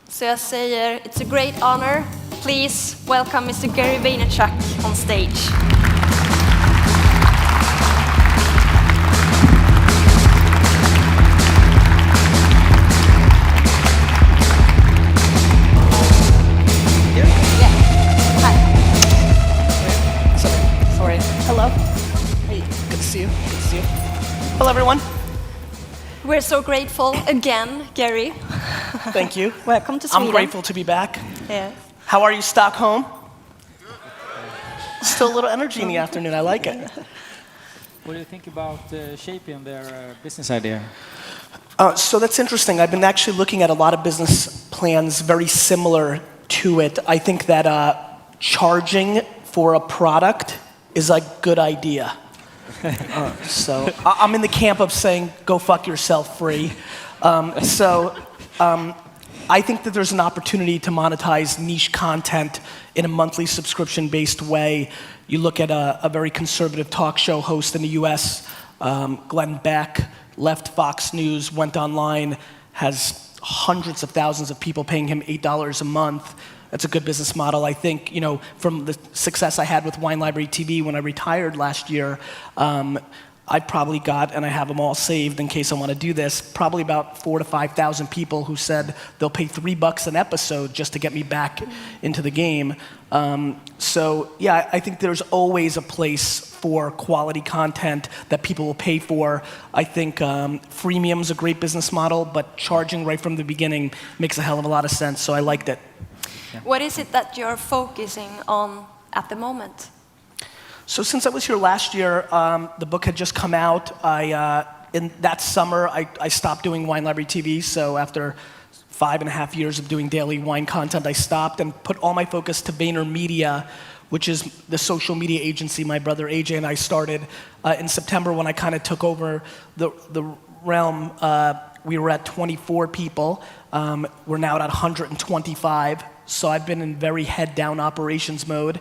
Så jag säger, it's a great honor. Please welcome Mr. Gary Vaynerchuk on stage. Hello. Hey, good to see you. Good to see you. Hello, everyone. We're so grateful again, Gary. Thank you. Welcome to Sweden. I'm grateful to be back. Yeah. How are you, Stockholm? Still a little energy in the afternoon. I like it. What do you think about shaping their business idea? So that's interesting. I've been actually looking at a lot of business plans very similar to it. I think that charging for a product is a good idea. So I'm in the camp of saying, go fuck yourself free. I think that there's an opportunity to monetize niche content in a monthly subscription-based way. You look at a very conservative talk show host in the US, Glenn Beck, left Fox News, went online, has hundreds of thousands of people paying him $8 a month. That's a good business model. I think, from the success I had with Wine Library TV when I retired last year, I probably got, and I have them all saved in case I want to do this, probably about 4,000 to 5,000 people who said they'll pay $3 an episode just to get me back into the game. I think there's always a place for quality content that people will pay for. I think freemium's a great business model, but charging right from the beginning makes a hell of a lot of sense, so I liked it. What is it that you're focusing on at the moment? So since I was here last year, the book had just come out. In that summer, I stopped doing Wine Library TV, so after 5.5 years of doing daily wine content, I stopped and put all my focus to VaynerMedia, which is the social media agency my brother AJ and I started in September when I kind of took over the realm. We were at 24 people. We're now at 125. So I've been in very head-down operations mode.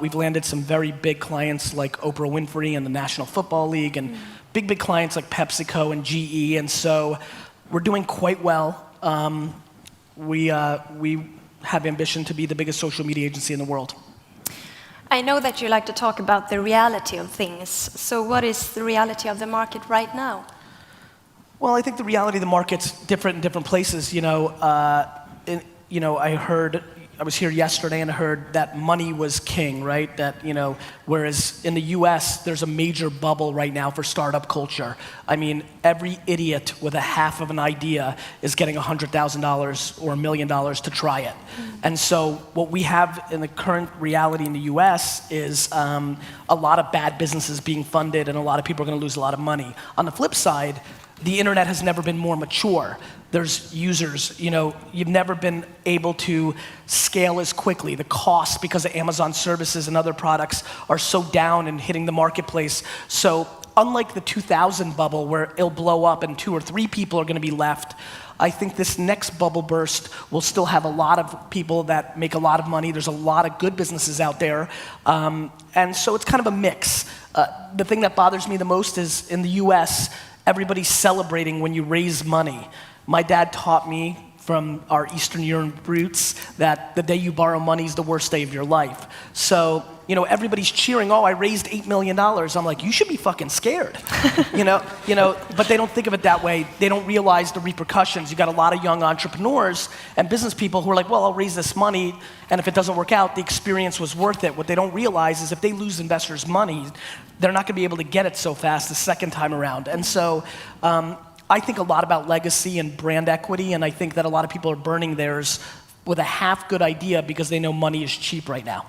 We've landed some very big clients like Oprah Winfrey and the National Football League, and big clients like PepsiCo and GE, and so we're doing quite well. We have ambition to be the biggest social media agency in the world. I know that you like to talk about the reality of things. So what is the reality of the market right now? Well, I think the reality of the market's different in different places. I was here yesterday and I heard that money was king, right? That, whereas in the US, there's a major bubble right now for startup culture. I mean, every idiot with a half of an idea is getting $100,000 or $1 million to try it. And so what we have in the current reality in the US is a lot of bad businesses being funded and a lot of people are gonna lose a lot of money. On the flip side, the internet has never been more mature. There's users, you've never been able to scale as quickly. The costs, because of Amazon services and other products, are so down and hitting the marketplace. So unlike the 2000 bubble where it'll blow up and 2 or 3 people are gonna be left, I think this next bubble burst will still have a lot of people that make a lot of money. There's a lot of good businesses out there. And so it's kind of a mix. The thing that bothers me the most is in the US, everybody's celebrating when you raise money. My dad taught me from our Eastern European roots that the day you borrow money is the worst day of your life. So, everybody's cheering, oh, I raised $8 million. I'm like, you should be fucking scared. But they don't think of it that way. They don't realize the repercussions. You got a lot of young entrepreneurs and business people who are like, well, I'll raise this money, and if it doesn't work out, the experience was worth it. What they don't realize is if they lose investors' money, they're not gonna be able to get it so fast the second time around. And so, I think a lot about legacy and brand equity, and I think that a lot of people are burning theirs with a half-good idea because they know money is cheap right now.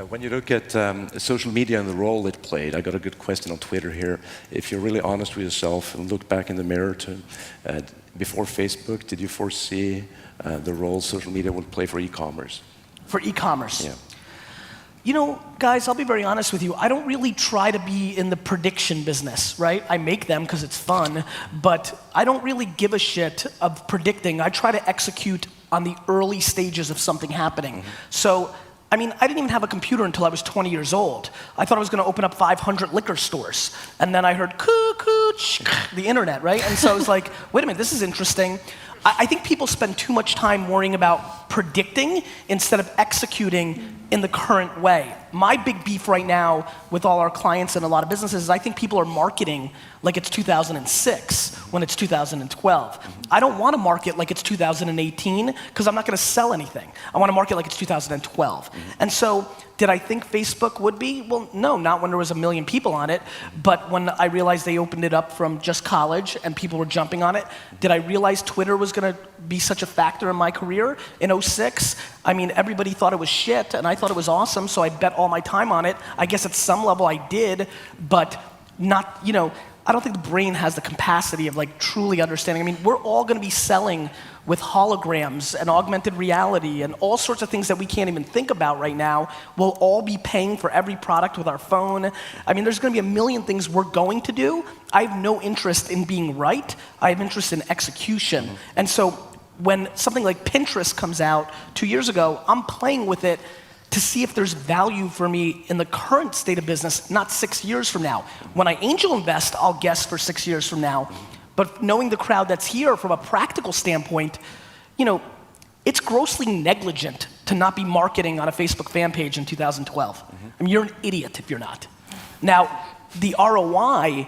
When you look at social media and the role it played, I got a good question on Twitter here. If you're really honest with yourself and look back in the mirror before Facebook, did you foresee the role social media would play for e-commerce? For e-commerce? Yeah. Guys, I'll be very honest with you. I don't really try to be in the prediction business, right? I make them because it's fun, but I don't really give a shit of predicting. I try to execute on the early stages of something happening. So, I didn't even have a computer until I was 20 years old. I thought I was going to open up 500 liquor stores. And then I heard, the internet, right? And so I was like, wait a minute, this is interesting. I think people spend too much time worrying about predicting instead of executing in the current way. My big beef right now with all our clients and a lot of businesses is I think people are marketing like it's 2006 when it's 2012. I don't want to market like it's 2018 because I'm not going to sell anything. I want to market like it's 2012. And so, did I think Facebook would be? Well, no, not when there was 1 million people on it, but when I realized they opened it up from just college and people were jumping on it. Did I realize Twitter was going to be such a factor in my career in 06? I mean, everybody thought it was shit and I thought it was awesome, so I bet all my time on it. I guess at some level I did, but not, you know, I don't think the brain has the capacity of like truly understanding. I mean, we're all going to be selling with holograms and augmented reality and all sorts of things that we can't even think about right now. We'll all be paying for every product with our phone. I mean, there's going to be 1 million things we're going to do. I have no interest in being right. I have interest in execution. And so when something like Pinterest comes out 2 years ago, I'm playing with it to see if there's value for me in the current state of business, not 6 years from now. When I angel invest, I'll guess for 6 years from now. But knowing the crowd that's here from a practical standpoint, you know, it's grossly negligent to not be marketing on a Facebook fan page in 2012. I mean, you're an idiot if you're not. Now, the ROI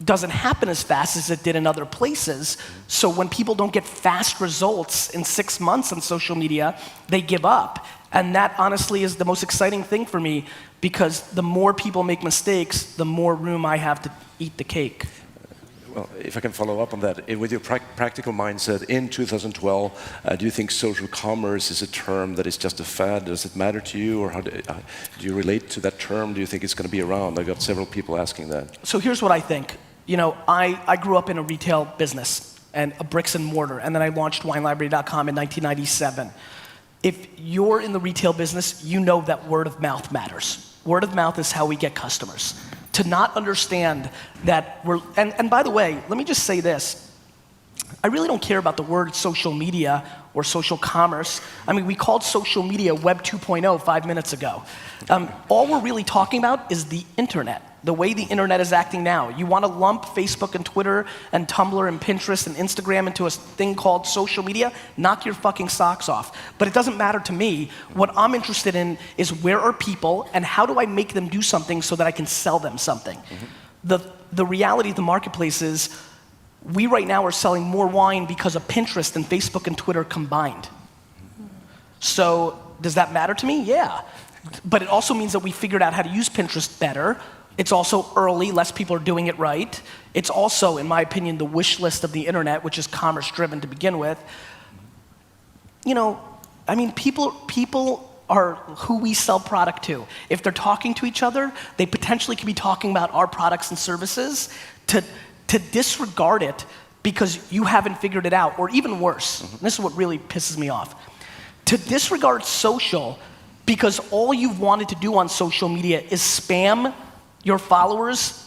doesn't happen as fast as it did in other places. So when people don't get fast results in 6 months on social media, they give up. And that honestly is the most exciting thing for me because the more people make mistakes, the more room I have to eat the cake. Well, if I can follow up on that, with your practical mindset in 2012, do you think social commerce is a term that is just a fad? Does it matter to you, or how do you relate to that term? Do you think it's going to be around? I got several people asking that. So here's what I think. You know, I grew up in a retail business and a bricks and mortar, and then I launched WineLibrary.com in 1997. If you're in the retail business, you know that word of mouth matters. Word of mouth is how we get customers. To not understand that we're, and by the way, let me just say this. I really don't care about the word social media or social commerce. I mean, we called social media Web 2.0 5 minutes ago. All we're really talking about is the internet, the way the internet is acting now. You want to lump Facebook and Twitter and Tumblr and Pinterest and Instagram into a thing called social media? Knock your fucking socks off. But it doesn't matter to me. What I'm interested in is where are people and how do I make them do something so that I can sell them something? The reality of the marketplace is we right now are selling more wine because of Pinterest than Facebook and Twitter combined. So does that matter to me? Yeah. But it also means that we figured out how to use Pinterest better. It's also early, less people are doing it right. It's also, in my opinion, the wish list of the internet, which is commerce driven to begin with. You know, I mean, people are who we sell product to. If they're talking to each other, they potentially could be talking about our products and services. To disregard it because you haven't figured it out, or even worse, this is what really pisses me off, to disregard social because all you've wanted to do on social media is spam your followers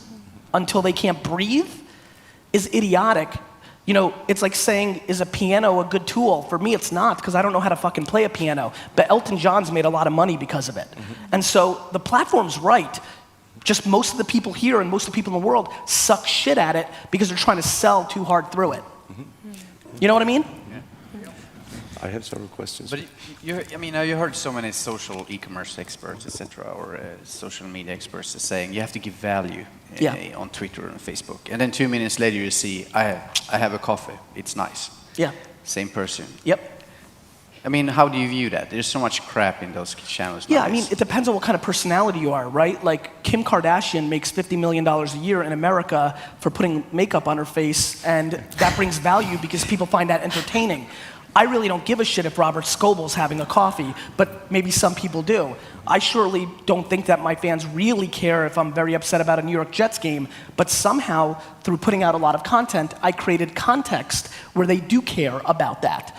until they can't breathe is idiotic. You know, it's like saying, is a piano a good tool? For me, it's not, because I don't know how to fucking play a piano. But Elton John's made a lot of money because of it. And so the platform's right. Just most of the people here and most of the people in the world suck shit at it because they're trying to sell too hard through it. You know what I mean? I have several questions. But I mean, you heard so many social e-commerce experts, etc., or social media experts saying you have to give value on Twitter and Facebook, and then 2 minutes later you see, I have a coffee, it's nice. Yeah. Same person. Yep. I mean, how do you view that? There's so much crap in those channels. Yeah, I mean, it depends on what kind of personality you are, right? Like, Kim Kardashian makes $50 million a year in America for putting makeup on her face, and that brings value because people find that entertaining. I really don't give a shit if Robert Scoble's having a coffee, but maybe some people do. I surely don't think that my fans really care if I'm very upset about a New York Jets game, but somehow, through putting out a lot of content, I created context where they do care about that.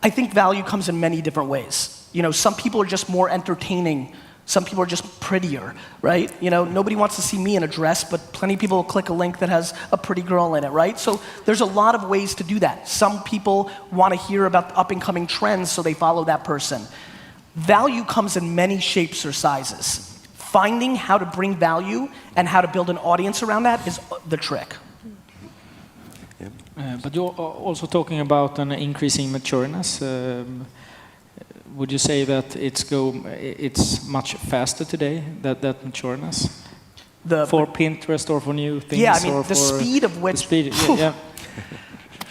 I think value comes in many different ways. You know, some people are just more entertaining. Some people are just prettier, right? You know, nobody wants to see me in a dress, but plenty of people will click a link that has a pretty girl in it, right? So there's a lot of ways to do that. Some people want to hear about up and coming trends, so they follow that person. Value comes in many shapes or sizes. Finding how to bring value and how to build an audience around that is the trick. Yeah. But you're also talking about an increasing matureness. Would you say that it's much faster today, that matureness? For Pinterest or for new things? Yeah, I mean, or the for speed of which... yeah.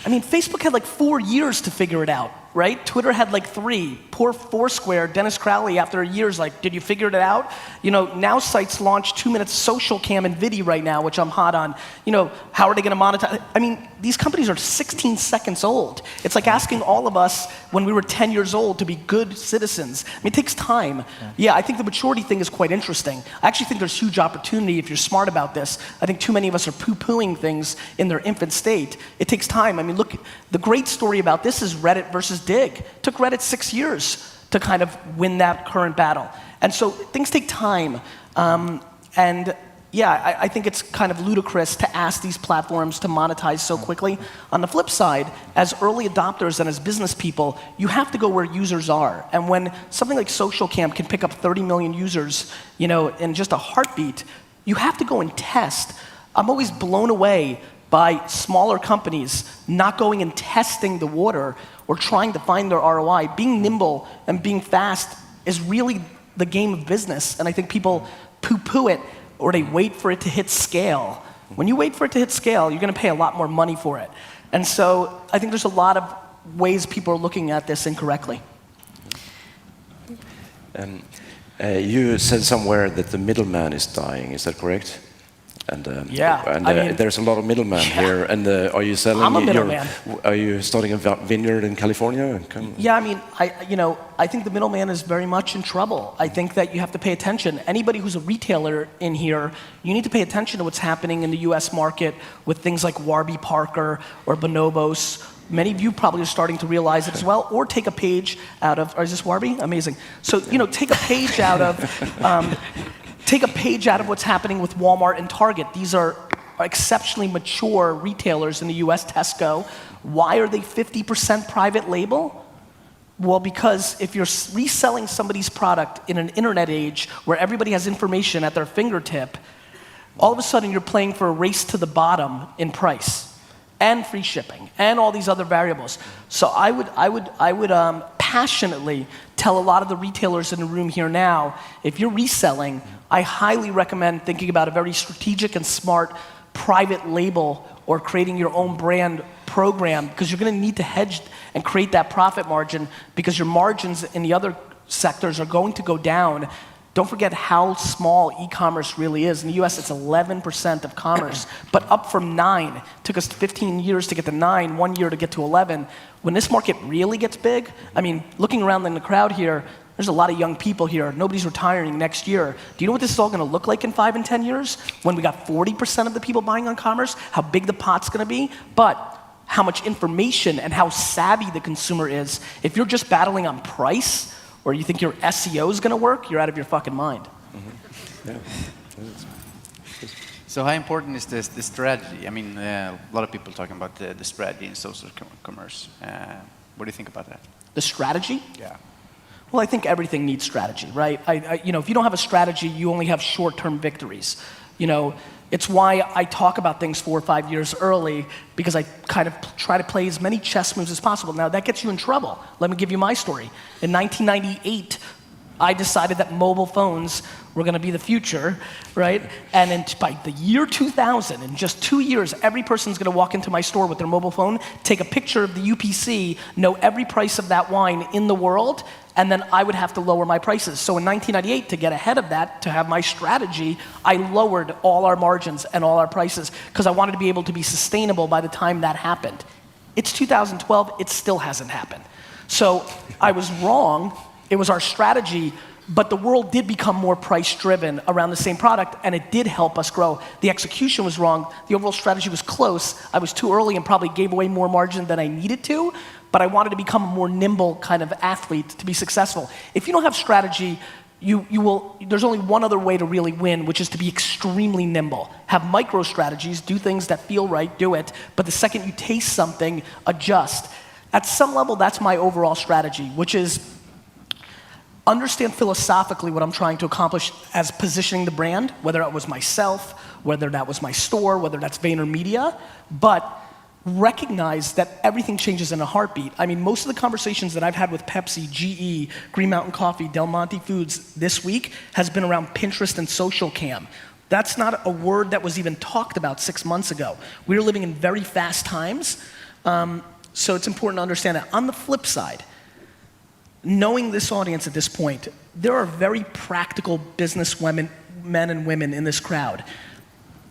I mean, Facebook had like 4 years to figure it out, right? Twitter had like 3. Poor Foursquare, Dennis Crowley, after a year's like, did you figure it out? You know, now sites launch 2 minutes social cam and video right now, which I'm hot on. You know, how are they gonna monetize? I mean, these companies are 16 seconds old. It's like asking all of us when we were 10 years old to be good citizens. I mean, it takes time. Yeah, I think the maturity thing is quite interesting. I actually think there's huge opportunity if you're smart about this. I think too many of us are poo-pooing things in their infant state. It takes time. I mean, look, the great story about this is Reddit versus Dig. It took Reddit 6 years to kind of win that current battle. And so things take time. And yeah, I think it's kind of ludicrous to ask these platforms to monetize so quickly. On the flip side, as early adopters and as business people, you have to go where users are. And when something like SocialCam can pick up 30 million users, you know, in just a heartbeat, you have to go and test. I'm always blown away by smaller companies not going and testing the water or trying to find their ROI. Being nimble and being fast is really the game of business, and I think people poo-poo it or they wait for it to hit scale. When you wait for it to hit scale, you're gonna pay a lot more money for it. And so I think there's a lot of ways people are looking at this incorrectly. You said somewhere that the middleman is dying, is that correct? And, I mean, there's a lot of middlemen here. And are you selling? I'm a middleman. Are you starting a vineyard in California? Yeah, I mean, I think the middleman is very much in trouble. I think that you have to pay attention. Anybody who's a retailer in here, you need to pay attention to what's happening in the U.S. market with things like Warby Parker or Bonobos. Many of you probably are starting to realize it as well, or take a page out of. Or is this Warby? Amazing. So take a page out of. Take a page out of what's happening with Walmart and Target. These are exceptionally mature retailers in the US, Tesco. Why are they 50% private label? Well, because if you're reselling somebody's product in an internet age where everybody has information at their fingertip, all of a sudden you're playing for a race to the bottom in price and free shipping and all these other variables. So I would passionately tell a lot of the retailers in the room here now, if you're reselling, I highly recommend thinking about a very strategic and smart private label or creating your own brand program, because you're gonna need to hedge and create that profit margin, because your margins in the other sectors are going to go down. Don't forget how small e-commerce really is. In the US, it's 11% of commerce, but up from 9. It took us 15 years to get to 9, 1 year to get to 11. When this market really gets big, I mean, looking around in the crowd here, there's a lot of young people here. Nobody's retiring next year. Do you know what this is all gonna look like in 5 and 10 years? When we got 40% of the people buying on commerce, how big the pot's gonna be, but how much information and how savvy the consumer is. If you're just battling on price, or you think your SEO is gonna work, you're out of your fucking mind. Mm-hmm. Yeah. So how important is the strategy? I mean, a lot of people talking about the strategy in social commerce. What do you think about that? The strategy? Yeah. Well, I think everything needs strategy, right? If you don't have a strategy, you only have short-term victories. It's why I talk about things 4 or 5 years early, because I kind of try to play as many chess moves as possible. Now, that gets you in trouble. Let me give you my story. In 1998, I decided that mobile phones were gonna be the future, right? And by the year 2000, in just 2 years, every person's gonna walk into my store with their mobile phone, take a picture of the UPC, know every price of that wine in the world, and then I would have to lower my prices. So in 1998, to get ahead of that, to have my strategy, I lowered all our margins and all our prices, because I wanted to be able to be sustainable by the time that happened. It's 2012, it still hasn't happened. So I was wrong. It was our strategy, but the world did become more price-driven around the same product, and it did help us grow. The execution was wrong. The overall strategy was close. I was too early and probably gave away more margin than I needed to, but I wanted to become a more nimble kind of athlete to be successful. If you don't have strategy, there's only one other way to really win, which is to be extremely nimble. Have micro strategies, do things that feel right, do it, but the second you taste something, adjust. At some level, that's my overall strategy, which is understand philosophically what I'm trying to accomplish as positioning the brand, whether it was myself, whether that was my store, whether that's VaynerMedia, but recognize that everything changes in a heartbeat. I mean, most of the conversations that I've had with Pepsi, GE, Green Mountain Coffee, Del Monte Foods this week has been around Pinterest and social cam. That's not a word that was even talked about 6 months ago. We're living in very fast times, so it's important to understand that. On the flip side, knowing this audience at this point, there are very practical business women, men and women in this crowd.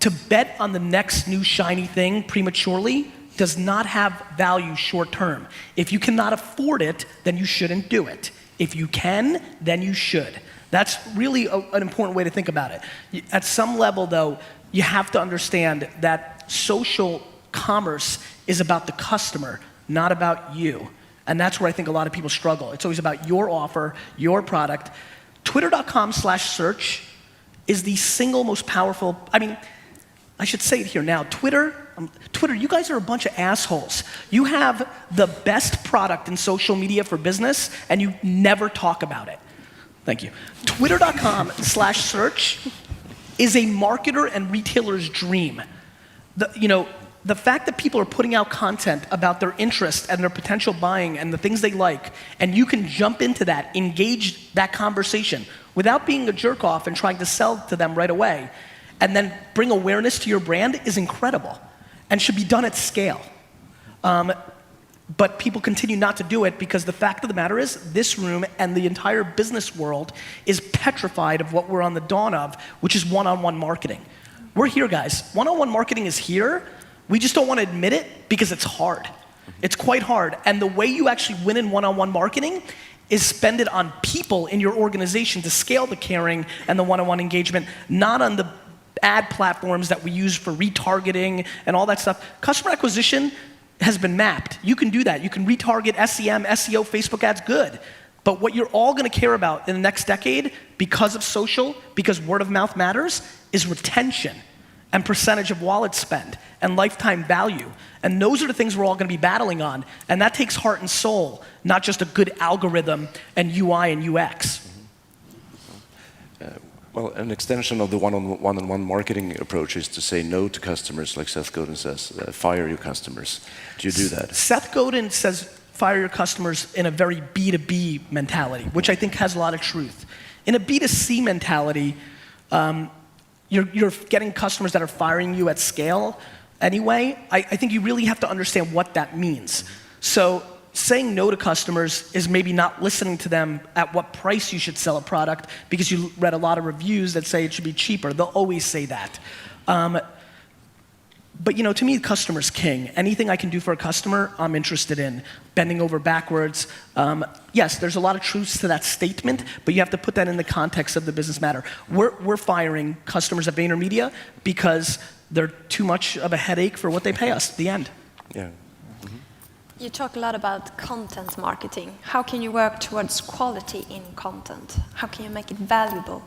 To bet on the next new shiny thing prematurely does not have value short term. If you cannot afford it, then you shouldn't do it. If you can, then you should. That's really an important way to think about it. At some level though, you have to understand that social commerce is about the customer, not about you. And that's where I think a lot of people struggle. It's always about your offer, your product. Twitter.com/search is the single most powerful, I mean, I should say it here now. Twitter, you guys are a bunch of assholes. You have the best product in social media for business, and you never talk about it. Thank you. Twitter.com/search is a marketer and retailer's dream. The fact that people are putting out content about their interest and their potential buying and the things they like, and you can jump into that, engage that conversation without being a jerk off and trying to sell to them right away, and then bring awareness to your brand is incredible and should be done at scale. But people continue not to do it because the fact of the matter is this room and the entire business world is petrified of what we're on the dawn of, which is one-on-one marketing. We're here, guys. One-on-one marketing is here. We just don't want to admit it because it's hard. It's quite hard. And the way you actually win in one-on-one marketing is spend it on people in your organization to scale the caring and the one-on-one engagement, not on the ad platforms that we use for retargeting and all that stuff. Customer acquisition has been mapped. You can do that. You can retarget SEM, SEO, Facebook ads, good. But what you're all going to care about in the next decade, because of social, because word of mouth matters, is retention and percentage of wallet spend and lifetime value. And those are the things we're all going to be battling on. And that takes heart and soul, not just a good algorithm and UI and UX. Well, an extension of the one-on-one marketing approach is to say no to customers, like Seth Godin says, fire your customers. Do you do that? Seth Godin says fire your customers in a very B2B mentality, which I think has a lot of truth. In a B2C mentality, you're getting customers that are firing you at scale anyway. I think you really have to understand what that means. So saying no to customers is maybe not listening to them at what price you should sell a product because you read a lot of reviews that say it should be cheaper. They'll always say that. But to me, the customer's king. Anything I can do for a customer, I'm interested in. Bending over backwards. Yes, there's a lot of truths to that statement, but you have to put that in the context of the business matter. We're firing customers at VaynerMedia because they're too much of a headache for what they pay us at the end. Yeah. You talk a lot about content marketing. How can you work towards quality in content? How can you make it valuable?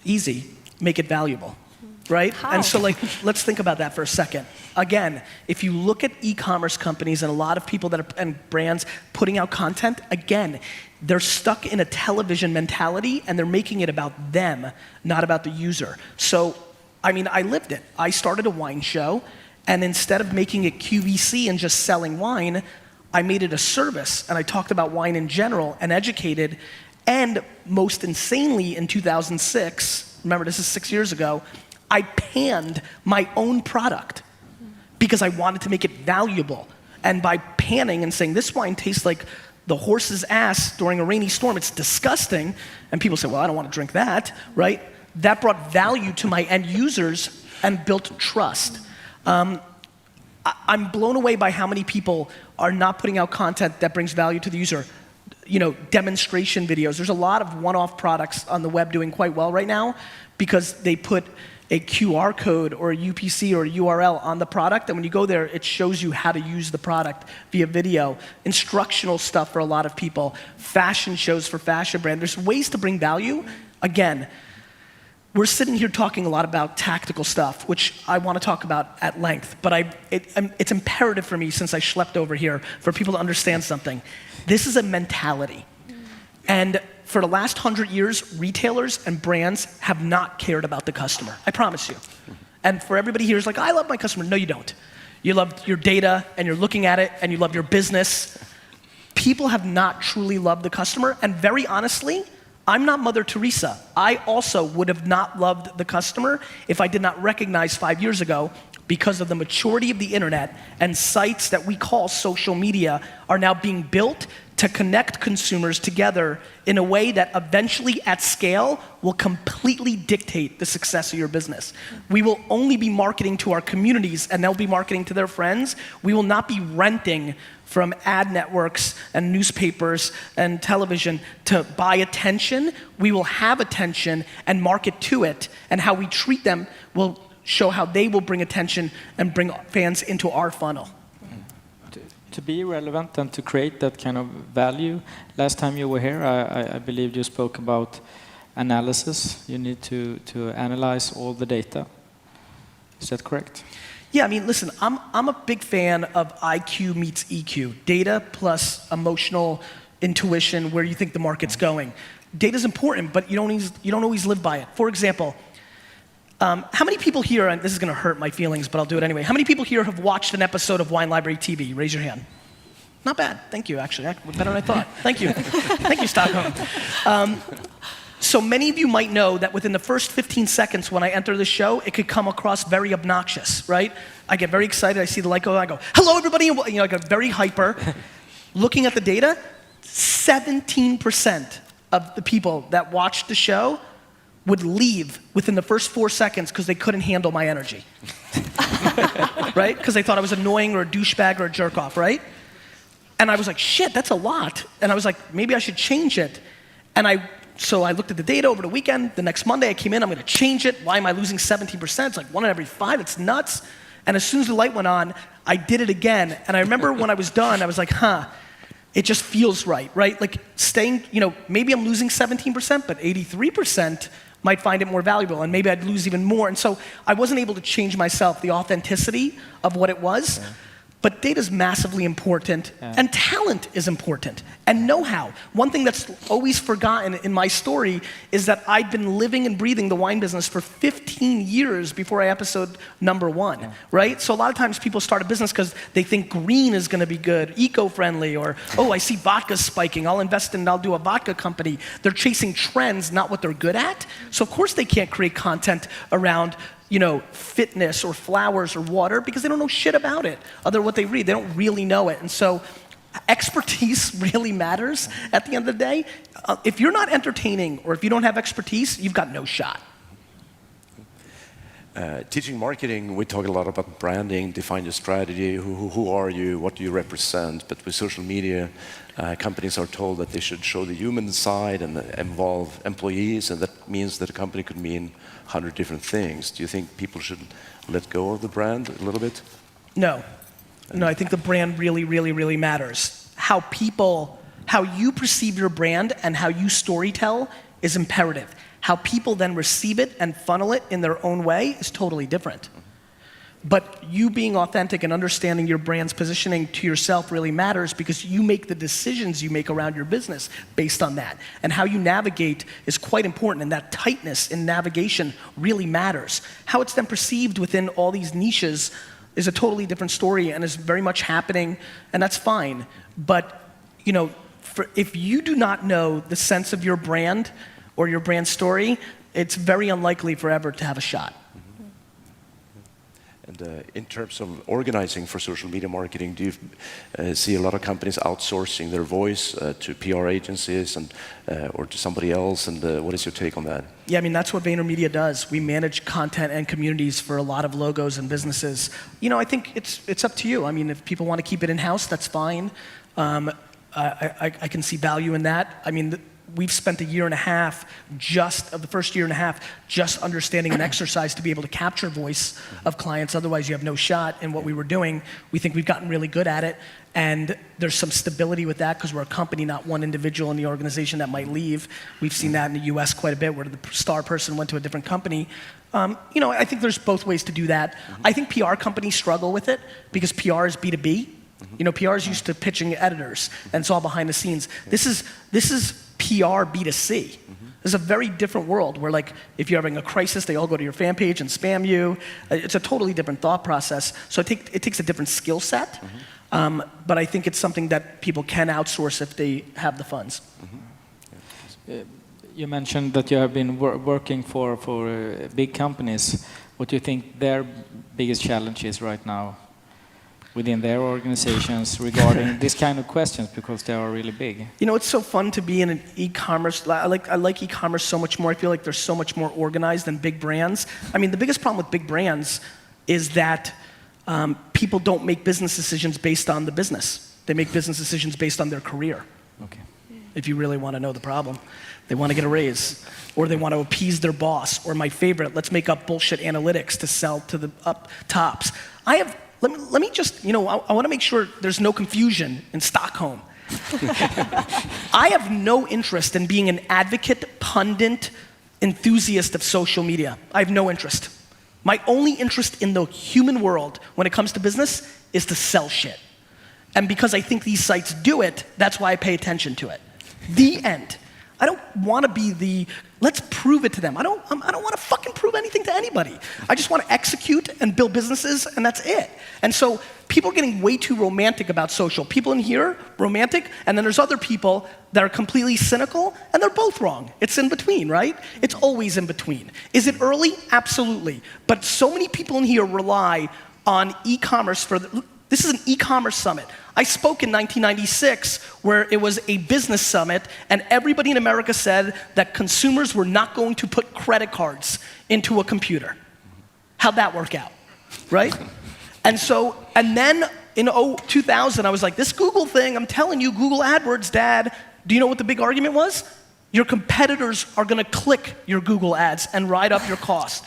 Easy, make it valuable, right? How? And so let's think about that for a second. Again, if you look at e-commerce companies and a lot of people and brands putting out content, again, they're stuck in a television mentality and they're making it about them, not about the user. So, I mean, I lived it. I started a wine show. And instead of making it QVC and just selling wine, I made it a service. And I talked about wine in general and educated. And most insanely in 2006, remember this is 6 years ago, I panned my own product because I wanted to make it valuable. And by panning and saying this wine tastes like the horse's ass during a rainy storm, it's disgusting. And people say, well, I don't want to drink that, right? That brought value to my end users and built trust. I'm blown away by how many people are not putting out content that brings value to the user. Demonstration videos. There's a lot of one-off products on the web doing quite well right now because they put a QR code or a UPC or a URL on the product, and when you go there, it shows you how to use the product via video. Instructional stuff for a lot of people. Fashion shows for fashion brand. There's ways to bring value. Again, we're sitting here talking a lot about tactical stuff, which I want to talk about at length, but it's imperative for me since I schlepped over here for people to understand something. This is a mentality. And for the last 100 years, retailers and brands have not cared about the customer. I promise you. And for everybody here who's like, I love my customer. No, you don't. you love your data, and you're looking at it, and you love your business. People have not truly loved the customer, and very honestly, I'm not Mother Teresa. I also would have not loved the customer if I did not recognize 5 years ago, because of the maturity of the internet and sites that we call social media are now being built to connect consumers together in a way that eventually at scale will completely dictate the success of your business. We will only be marketing to our communities and they'll be marketing to their friends. We will not be renting from ad networks and newspapers and television to buy attention. We will have attention and market to it, and how we treat them will show how they will bring attention and bring fans into our funnel. To be relevant and to create that kind of value, last time you were here, I believe you spoke about analysis. You need to analyze all the data. Is that correct? Yeah, I mean, listen, I'm a big fan of IQ meets EQ. Data plus emotional intuition, where you think the market's going. Data's important, but you don't always live by it. For example, how many people here, and this is gonna hurt my feelings, but I'll do it anyway. How many people here have watched an episode of Wine Library TV? Raise your hand. Not bad, thank you, actually. Better than I thought. Thank you. Thank you, Stockholm. So many of you might know that within the first 15 seconds when I enter the show, it could come across very obnoxious, right? I get very excited, I see the light go, I go, hello everybody, and I get very hyper. Looking at the data, 17% of the people that watched the show would leave within the first 4 seconds because they couldn't handle my energy. Right? Because they thought I was annoying or a douchebag or a jerk off, right? And I was like, shit, that's a lot. And I was like, maybe I should change it. And so I looked at the data over the weekend. The next Monday I came in, I'm gonna change it. Why am I losing 17%? It's like 1 in every 5, it's nuts. And as soon as the light went on, I did it again. And I remember when I was done, I was like, it just feels right? Like staying, maybe I'm losing 17%, but 83% might find it more valuable, and maybe I'd lose even more. And so I wasn't able to change myself, the authenticity of what it was. Yeah. But data's massively important, and talent is important, and know-how. One thing that's always forgotten in my story is that I've been living and breathing the wine business for 15 years before episode number 1, right? So a lot of times people start a business because they think green is gonna be good, eco-friendly, or, oh, I see vodka spiking, I'll invest in, I'll do a vodka company. They're chasing trends, not what they're good at. So of course they can't create content around fitness or flowers or water because they don't know shit about it other than what they read. They don't really know it. And so expertise really matters at the end of the day. If you're not entertaining or if you don't have expertise, you've got no shot. Teaching marketing, we talk a lot about branding, define your strategy, who are you, what do you represent, but with social media, companies are told that they should show the human side and involve employees, and that means that a company could mean 100 different things. Do you think people should let go of the brand a little bit? No, I think the brand really, really, really matters. How you perceive your brand and how you storytell is imperative. How people then receive it and funnel it in their own way is totally different. But you being authentic and understanding your brand's positioning to yourself really matters because you make the decisions you make around your business based on that. And how you navigate is quite important, and that tightness in navigation really matters. How it's then perceived within all these niches is a totally different story and is very much happening, and that's fine. But if you do not know the sense of your brand or your brand story, it's very unlikely forever to have a shot. And in terms of organizing for social media marketing, do you see a lot of companies outsourcing their voice to PR agencies and or to somebody else? And what is your take on that? Yeah, I mean, that's what VaynerMedia does. We manage content and communities for a lot of logos and businesses. I think it's up to you. I mean, if people want to keep it in-house, that's fine. I can see value in that. I mean, we've spent the first year and a half, just understanding an exercise to be able to capture voice of clients. Otherwise, you have no shot in what we were doing. We think we've gotten really good at it, and there's some stability with that because we're a company, not one individual in the organization that might leave. We've seen that in the US quite a bit, where the star person went to a different company. I think there's both ways to do that. I think PR companies struggle with it because PR is B2B. PR is used to pitching editors, and it's all behind the scenes. This is PR B2C. This is a very different world where, like, if you're having a crisis, they all go to your fan page and spam you. It's a totally different thought process. So it takes a different skill set. But I think it's something that people can outsource if they have the funds. You mentioned that you have been working for big companies. What do you think their biggest challenge is right now within their organizations regarding this kind of questions, because they are really big? You know, it's so fun to be in an e-commerce. I like e-commerce so much more. I feel like they're so much more organized than big brands. I mean, the biggest problem with big brands is that people don't make business decisions based on the business. They make business decisions based on their career. Okay. If you really want to know the problem. They want to get a raise, or they want to appease their boss, or my favorite, let's make up bullshit analytics to sell to the up tops. Let me just, you know, I want to make sure there's no confusion in Stockholm. I have no interest in being an advocate, pundit, enthusiast of social media. I have no interest. My only interest in the human world when it comes to business is to sell shit. And because I think these sites do it, that's why I pay attention to it. The end. I don't want to be the, let's prove it to them. I don't want to fucking prove anything to anybody. I just want to execute and build businesses, and that's it. And so people are getting way too romantic about social. People in here, romantic, and then there's other people that are completely cynical, and they're both wrong. It's in between, right? It's always in between. Is it early? Absolutely. But so many people in here rely on e-commerce for this is an e-commerce summit. I spoke in 1996 where it was a business summit, and everybody in America said that consumers were not going to put credit cards into a computer. How'd that work out, right? And then in 2000, I was like, this Google thing, I'm telling you, Google AdWords, Dad. Do you know what the big argument was? Your competitors are gonna click your Google ads and ride up your cost.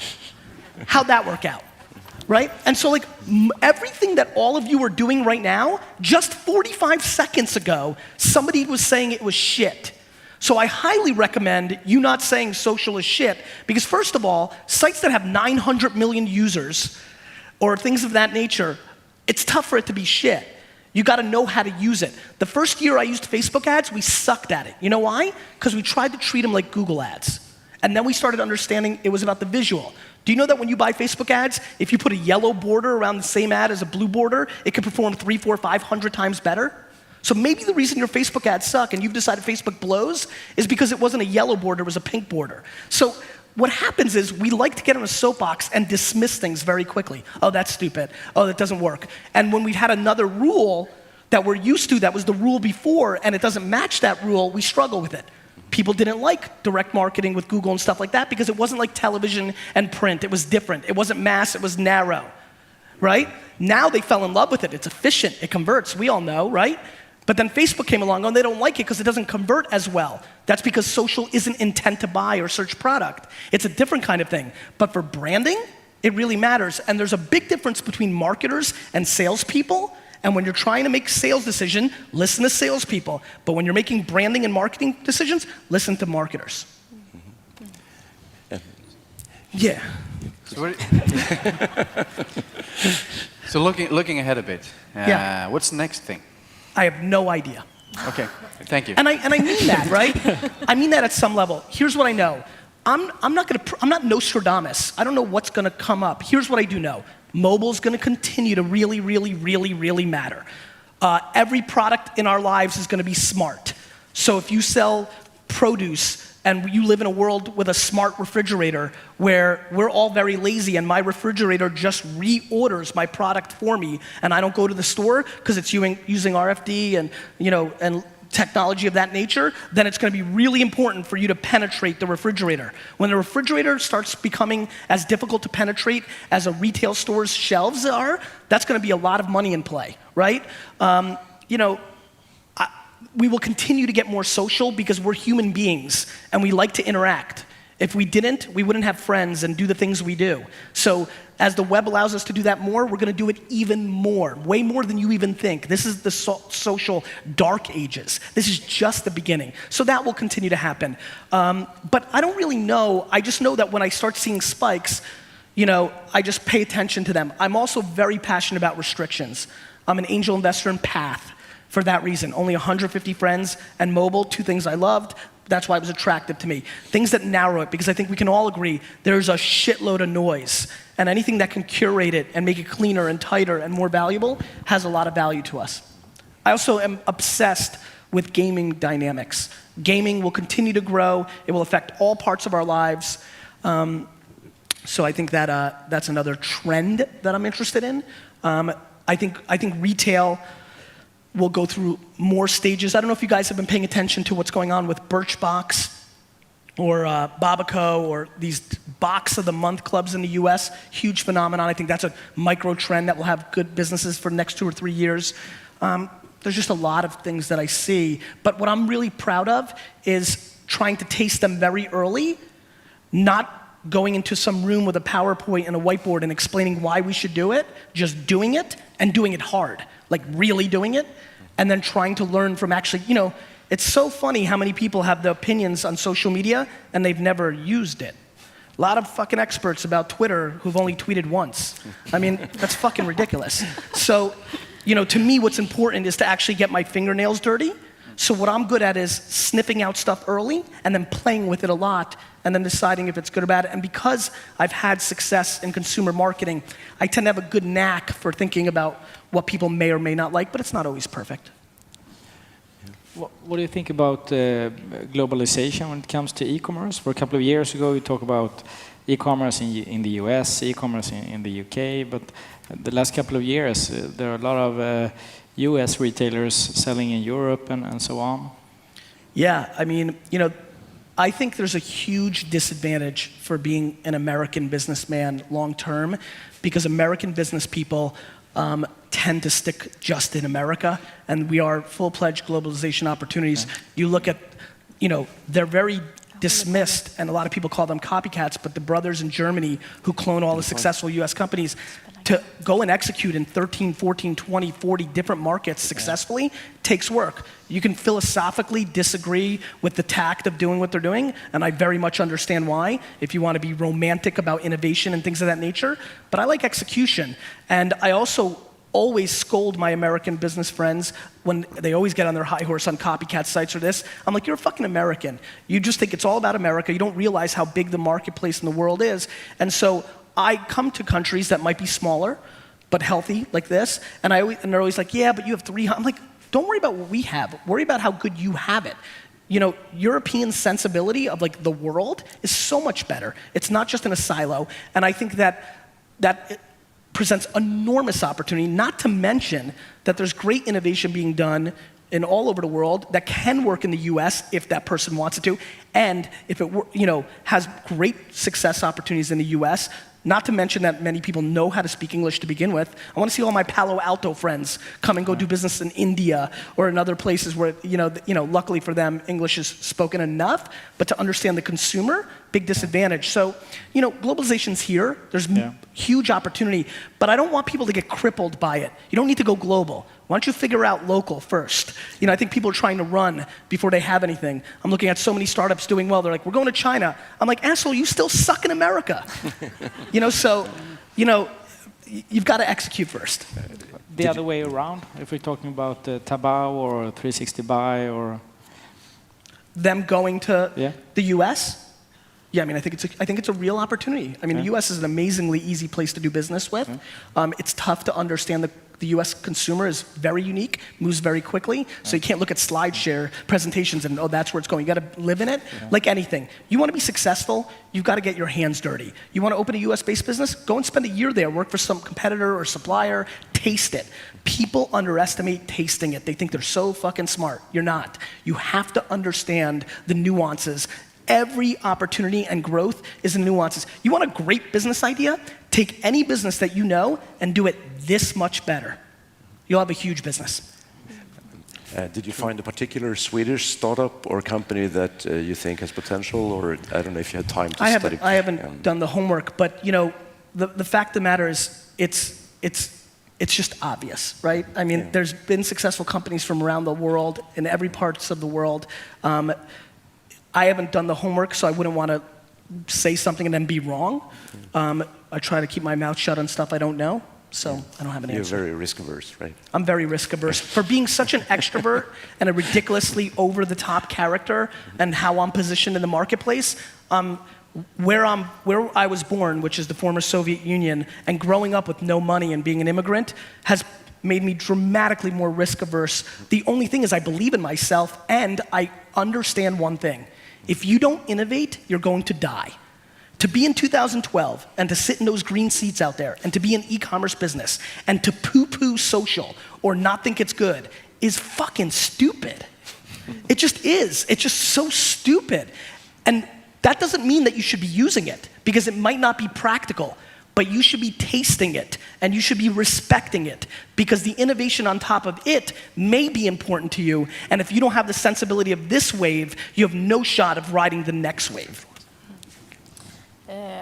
How'd that work out? Right? And so like everything that all of you are doing right now, just 45 seconds ago, somebody was saying it was shit. So I highly recommend you not saying social is shit, because first of all, sites that have 900 million users or things of that nature, it's tough for it to be shit. You gotta know how to use it. The first year I used Facebook ads, we sucked at it. You know why? Because we tried to treat them like Google ads. And then we started understanding it was about the visual. Do you know that when you buy Facebook ads, if you put a yellow border around the same ad as a blue border, it can perform 300, 400, 500 times better? So maybe the reason your Facebook ads suck and you've decided Facebook blows is because it wasn't a yellow border, it was a pink border. So what happens is we like to get on a soapbox and dismiss things very quickly. Oh, that's stupid. Oh, that doesn't work. And when we had another rule that we're used to, that was the rule before, and it doesn't match that rule, we struggle with it. People didn't like direct marketing with Google and stuff like that because it wasn't like television and print. It was different. It wasn't mass, it was narrow, right? Now they fell in love with it. It's efficient, it converts, we all know, right? But then Facebook came along and they don't like it because it doesn't convert as well. That's because social isn't intent to buy or search product. It's a different kind of thing. But for branding, it really matters. And there's a big difference between marketers and salespeople. And when you're trying to make a sales decision, listen to salespeople. But when you're making branding and marketing decisions, listen to marketers. Yeah. So looking ahead a bit, what's the next thing? I have no idea. Okay, thank you. And I mean that, right? I mean that at some level. Here's what I know. I'm not Nostradamus. I don't know what's gonna come up. Here's what I do know. Mobile's gonna continue to really, really, really, really matter. Every product in our lives is gonna be smart. So if you sell produce and you live in a world with a smart refrigerator where we're all very lazy and my refrigerator just reorders my product for me and I don't go to the store because it's using RFD and, you know, and technology of that nature, then it's going to be really important for you to penetrate the refrigerator. When the refrigerator starts becoming as difficult to penetrate as a retail store's shelves are, that's going to be a lot of money in play, right? You know, we will continue to get more social because we're human beings and we like to interact. If we didn't, we wouldn't have friends and do the things we do. So as the web allows us to do that more, we're gonna do it even more, way more than you even think. This is the social dark ages. This is just the beginning. So that will continue to happen. But I don't really know, I just know that when I start seeing spikes, you know, I just pay attention to them. I'm also very passionate about restrictions. I'm an angel investor in Path for that reason. Only 150 friends and mobile, two things I loved. That's why it was attractive to me. Things that narrow it, because I think we can all agree there's a shitload of noise, and anything that can curate it and make it cleaner and tighter and more valuable has a lot of value to us. I also am obsessed with gaming dynamics. Gaming will continue to grow. It will affect all parts of our lives. So I think that that's another trend that I'm interested in. I think retail will go through more stages. I don't know if you guys have been paying attention to what's going on with Birchbox or Babaco or these Box of the Month clubs in the US. Huge phenomenon. I think that's a micro trend that will have good businesses for the next 2 or 3 years. There's just a lot of things that I see. But what I'm really proud of is trying to taste them very early, not going into some room with a PowerPoint and a whiteboard and explaining why we should do it, just doing it and doing it hard, like really doing it, and then trying to learn from actually, it's so funny how many people have the opinions on social media and they've never used it. A lot of fucking experts about Twitter who've only tweeted once. I mean, that's fucking ridiculous. So, to me, what's important is to actually get my fingernails dirty. So what I'm good at is sniffing out stuff early and then playing with it a lot and then deciding if it's good or bad. And because I've had success in consumer marketing, I tend to have a good knack for thinking about what people may or may not like, but it's not always perfect. What do you think about globalization when it comes to e-commerce? For a couple of years ago, you talked about e-commerce in the US, e-commerce in the UK, but the last couple of years, there are a lot of US retailers selling in Europe and so on. Yeah, I mean, I think there's a huge disadvantage for being an American businessman long term, because American business people tend to stick just in America, and we are full-fledged globalization opportunities. Okay. You look at, they're very dismissed, and a lot of people call them copycats, but the brothers in Germany who clone all the successful US companies, to go and execute in 13, 14, 20, 40 different markets successfully takes work. You can philosophically disagree with the tact of doing what they're doing, and I very much understand why, if you want to be romantic about innovation and things of that nature, but I like execution. And I also always scold my American business friends when they always get on their high horse on copycat sites or this. I'm like, you're a fucking American. You just think it's all about America. You don't realize how big the marketplace in the world is. And so I come to countries that might be smaller, but healthy, like this, and they're always like, yeah, but you have 300. I'm like, don't worry about what we have. Worry about how good you have it. European sensibility of like the world is so much better. It's not just in a silo, and I think that it presents enormous opportunity, not to mention that there's great innovation being done in all over the world that can work in the US if that person wants it to, and if it has great success opportunities in the US. Not to mention that many people know how to speak English to begin with. I want to see all my Palo Alto friends come and go do business in India or in other places where, luckily for them, English is spoken enough, but to understand the consumer, big disadvantage. So, globalization's here. There's huge opportunity, but I don't want people to get crippled by it. You don't need to go global. Why don't you figure out local first? I think people are trying to run before they have anything. I'm looking at so many startups doing well. They're like, we're going to China. I'm like, asshole, you still suck in America. You've got to execute first. The other way around, if we're talking about Taobao or 360 Buy or... Them going to the US? Yeah, I mean, I think it's a real opportunity. I mean, the US is an amazingly easy place to do business with. It's tough to understand the US consumer is very unique, moves very quickly, so you can't look at SlideShare presentations and, that's where it's going. You got to live in it. Like anything. You want to be successful, you've got to get your hands dirty. You want to open a US-based business? Go and spend a year there, work for some competitor or supplier, taste it. People underestimate tasting it. They think they're so fucking smart. You're not. You have to understand the nuances. Every opportunity and growth is in nuances. You want a great business idea? Take any business that you know and do it this much better. You'll have a huge business. Did you find a particular Swedish startup or company that you think has potential, or I don't know if you had time to study? I haven't done the homework, but the fact of the matter is it's just obvious, right? I mean, there's been successful companies from around the world, in every parts of the world. I haven't done the homework, so I wouldn't want to say something and then be wrong. I try to keep my mouth shut on stuff I don't know. so I don't have an answer. You're very risk averse, right? I'm very risk averse. For being such an extrovert and a ridiculously over the top character and how I'm positioned in the marketplace, where I was born, which is the former Soviet Union, and growing up with no money and being an immigrant has made me dramatically more risk averse. The only thing is I believe in myself and I understand one thing. If you don't innovate, you're going to die. To be in 2012 and to sit in those green seats out there and to be an e-commerce business and to poo-poo social or not think it's good is fucking stupid. It just is. It's just so stupid. And that doesn't mean that you should be using it because it might not be practical, but you should be tasting it and you should be respecting it because the innovation on top of it may be important to you. And if you don't have the sensibility of this wave, you have no shot of riding the next wave.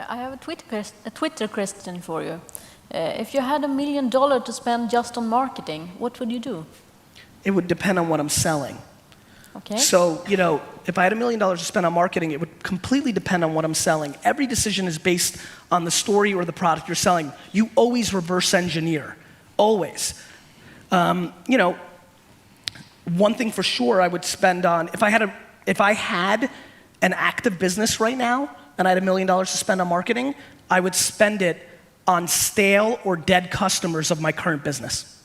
I have a Twitter question for you. If you had $1 million to spend just on marketing, what would you do? It would depend on what I'm selling. Okay. So, you know, if I had $1 million to spend on marketing, it would completely depend on what I'm selling. Every decision is based on the story or the product you're selling. You always reverse engineer, always. You know, one thing for sure I would spend on, if I had an active business right now, and I had $1 million to spend on marketing, I would spend it on stale or dead customers of my current business.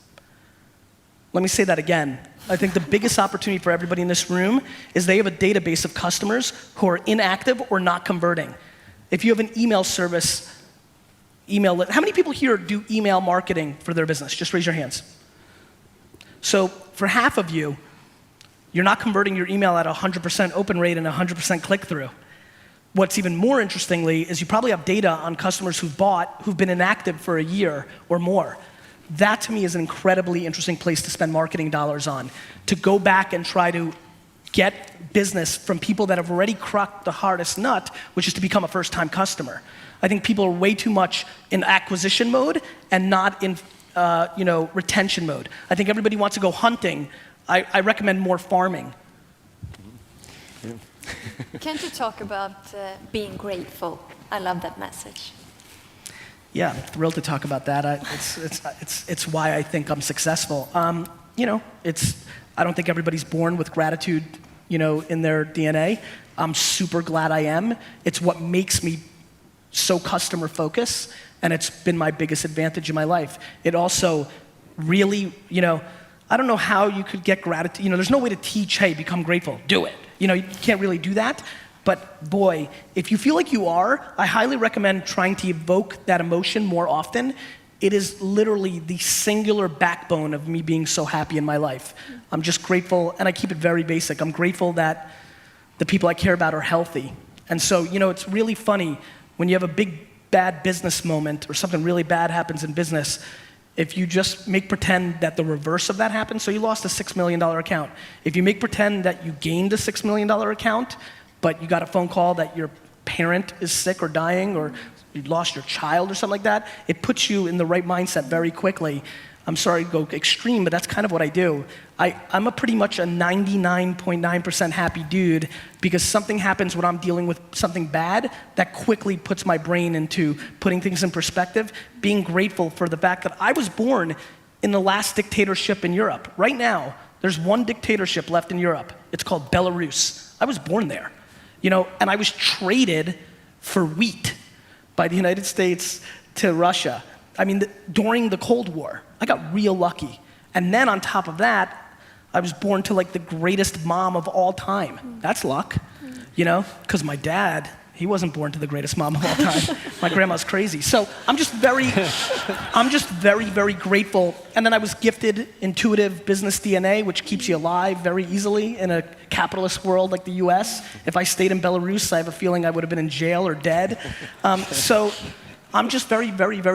Let me say that again. I think the biggest opportunity for everybody in this room is they have a database of customers who are inactive or not converting. If you have an email service, how many people here do email marketing for their business? Just raise your hands. So for half of you, you're not converting your email at 100% open rate and 100% click-through. What's even more interestingly is you probably have data on customers who've been inactive for a year or more. That to me is an incredibly interesting place to spend marketing dollars on, to go back and try to get business from people that have already cracked the hardest nut, which is to become a first-time customer. I think people are way too much in acquisition mode and not in retention mode. I think everybody wants to go hunting. I recommend more farming. Yeah. Can't you talk about being grateful? I love that message. Yeah, I'm thrilled to talk about that. It's why I think I'm successful. You know, I don't think everybody's born with gratitude, you know, in their DNA. I'm super glad I am. It's what makes me so customer focused, and it's been my biggest advantage in my life. It also really, you know, I don't know how you could get gratitude. You know, there's no way to teach, hey, become grateful, do it. You know, you can't really do that. But boy, if you feel like you are, I highly recommend trying to evoke that emotion more often. It is literally the singular backbone of me being so happy in my life. I'm just grateful, and I keep it very basic. I'm grateful that the people I care about are healthy. And so, you know, it's really funny when you have a big bad business moment or something really bad happens in business, if you just make pretend that the reverse of that happened, so you lost a $6 million account. If you make pretend that you gained a $6 million account, but you got a phone call that your parent is sick or dying, or you lost your child or something like that, it puts you in the right mindset very quickly. I'm sorry to go extreme, but that's kind of what I do. I'm pretty much a 99.9% happy dude because something happens when I'm dealing with something bad that quickly puts my brain into putting things in perspective, being grateful for the fact that I was born in the last dictatorship in Europe. Right now, there's one dictatorship left in Europe. It's called Belarus. I was born there, you know, and I was traded for wheat by the United States to Russia. I mean, during the Cold War, I got real lucky. And then on top of that, I was born to like the greatest mom of all time. That's luck, you know, because my dad, he wasn't born to the greatest mom of all time. My grandma's crazy. So I'm just very, very grateful. And then I was gifted intuitive business DNA, which keeps you alive very easily in a capitalist world like the US. If I stayed in Belarus, I have a feeling I would have been in jail or dead. So I'm just very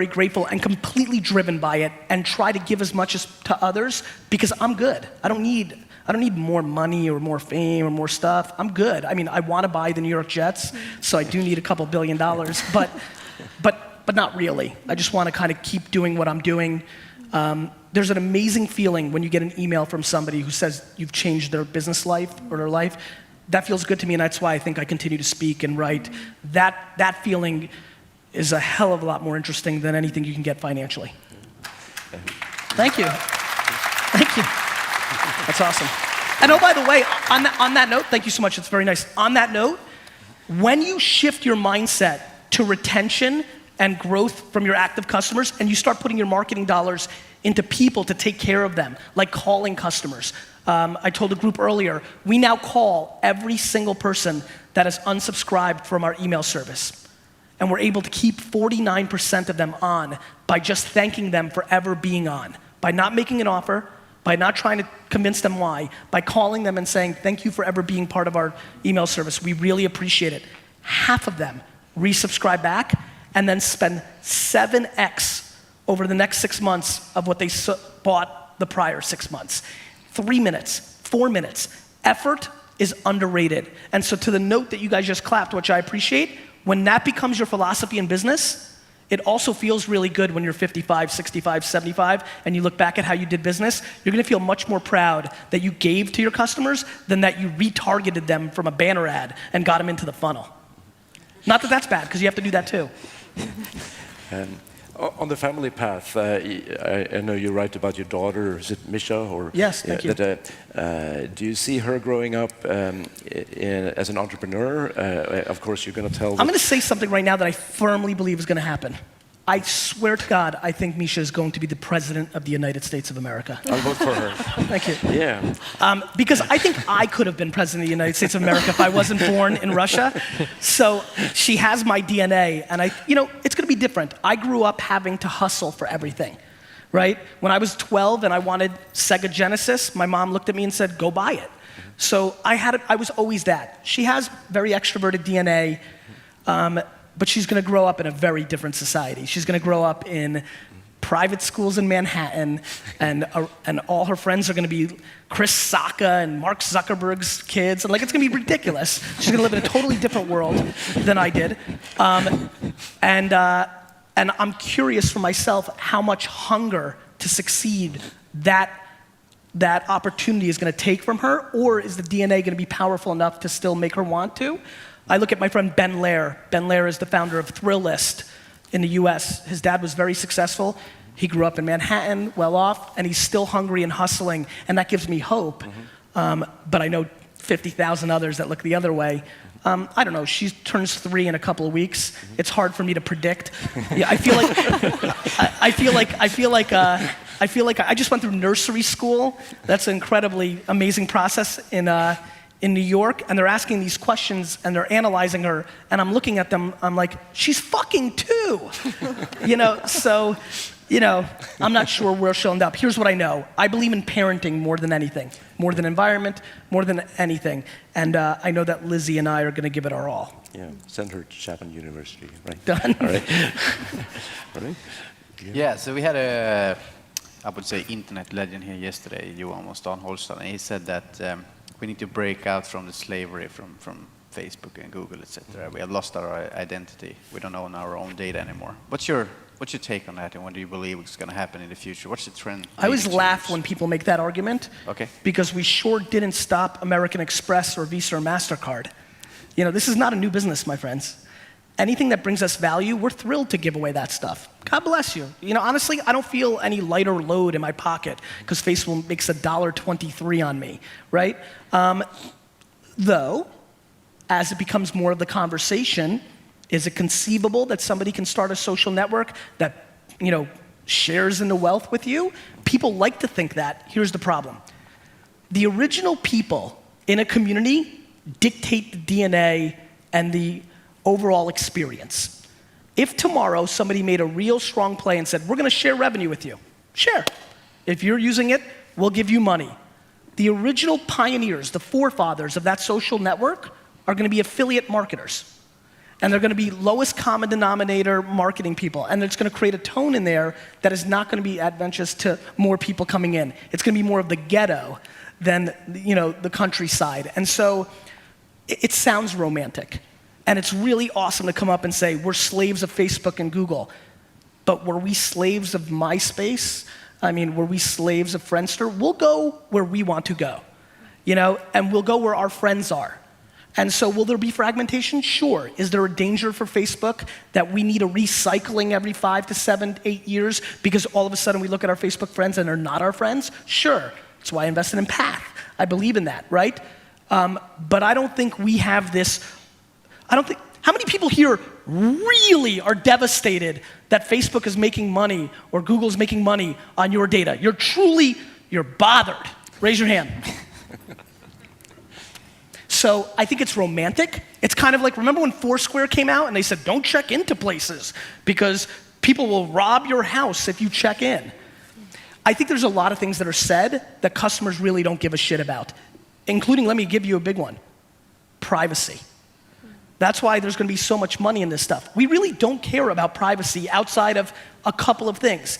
grateful and completely driven by it and try to give as much as to others because I'm good. I don't need more money or more fame or more stuff. I'm good. I mean, I want to buy the New York Jets, so I do need a couple $1 billion, but not really. I just want to kind of keep doing what I'm doing. There's an amazing feeling when you get an email from somebody who says you've changed their business life or their life. That feels good to me, and that's why I think I continue to speak and write. That feeling is a hell of a lot more interesting than anything you can get financially. Thank you. Thank you. That's awesome. And oh, by the way, on that note, thank you so much, it's very nice. On that note, when you shift your mindset to retention and growth from your active customers, and you start putting your marketing dollars into people to take care of them, like calling customers. I told a group earlier, we now call every single person that is unsubscribed from our email service. And we're able to keep 49% of them on by just thanking them for ever being on. By not making an offer, by not trying to convince them why, by calling them and saying, thank you for ever being part of our email service. We really appreciate it. Half of them resubscribe back and then spend 7x over the next 6 months of what they bought the prior 6 months. 3 minutes, 4 minutes. Effort is underrated. And so to the note that you guys just clapped, which I appreciate, when that becomes your philosophy in business, it also feels really good when you're 55, 65, 75, and you look back at how you did business. You're gonna feel much more proud that you gave to your customers than that you retargeted them from a banner ad and got them into the funnel. Not that that's bad, because you have to do that too. On the family path, I know you write about your daughter, is it Misha? Or, yes, thank you. Do you see her growing up as an entrepreneur? Of course, you're going to tell... I'm going to say something right now that I firmly believe is going to happen. I swear to God, I think Misha is going to be the president of the United States of America. I'll vote for her. Thank you. Yeah. Because I think I could have been president of the United States of America if I wasn't born in Russia. So she has my DNA, and it's going to be different. I grew up having to hustle for everything, right? When I was 12 and I wanted Sega Genesis, my mom looked at me and said, go buy it. So I was always that. She has very extroverted DNA, but she's going to grow up in a very different society. She's going to grow up in private schools in Manhattan, and all her friends are going to be Chris Sacca and Mark Zuckerberg's kids, and it's going to be ridiculous. She's going to live in a totally different world than I did, and I'm curious for myself how much hunger to succeed that opportunity is going to take from her, or is the DNA going to be powerful enough to still make her want to? I look at my friend Ben Lair. Ben Lair is the founder of Thrillist in the US. His dad was very successful. He grew up in Manhattan, well off, and he's still hungry and hustling, and that gives me hope. But I know 50,000 others that look the other way. I don't know, she turns 3 in a couple of weeks. It's hard for me to predict. Yeah, I feel like I just went through nursery school. That's an incredibly amazing process in New York, and they're asking these questions and they're analyzing her, and I'm looking at them, I'm like, she's fucking 2. So I'm not sure where she'll end up. Here's what I know. I believe in parenting more than anything, more than environment, more than anything. And I know that Lizzie and I are gonna give it our all. Yeah, send her to Chapman University, right? Done. All right. All right. Yeah, so we had I would say, internet legend here yesterday, Johan Holstad, and he said that we need to break out from the slavery from Facebook and Google, etc. We have lost our identity. We don't own our own data anymore. What's your take on that, and what do you believe is going to happen in the future? What's the trend? I always laugh when people make that argument, because we sure didn't stop American Express or Visa or MasterCard. This is not a new business, my friends. Anything that brings us value, we're thrilled to give away that stuff. God bless you. Honestly, I don't feel any lighter load in my pocket because Facebook makes $1.23 on me, right? Though, as it becomes more of the conversation, is it conceivable that somebody can start a social network that, shares in the wealth with you? People like to think that. Here's the problem. The original people in a community dictate the DNA and the overall experience. If tomorrow somebody made a real strong play and said, we're going to share revenue with you, share. If you're using it, we'll give you money. The original pioneers, the forefathers of that social network, are going to be affiliate marketers. And they're going to be lowest common denominator marketing people. And it's going to create a tone in there that is not going to be advantageous to more people coming in. It's going to be more of the ghetto than the countryside. And so it sounds romantic. And it's really awesome to come up and say, we're slaves of Facebook and Google. But were we slaves of MySpace? Were we slaves of Friendster? We'll go where we want to go, and we'll go where our friends are. And so will there be fragmentation? Sure. Is there a danger for Facebook that we need a recycling every 5 to 7, 8 years because all of a sudden we look at our Facebook friends and they're not our friends? Sure. That's why I invested in Path. I believe in that, right? But I don't think we have this, how many people here really are devastated that Facebook is making money or Google's making money on your data? You're bothered. Raise your hand. So I think it's romantic. It's kind of like, remember when Foursquare came out and they said, don't check into places because people will rob your house if you check in. I think there's a lot of things that are said that customers really don't give a shit about, including, let me give you a big one, privacy. That's why there's gonna be so much money in this stuff. We really don't care about privacy outside of a couple of things.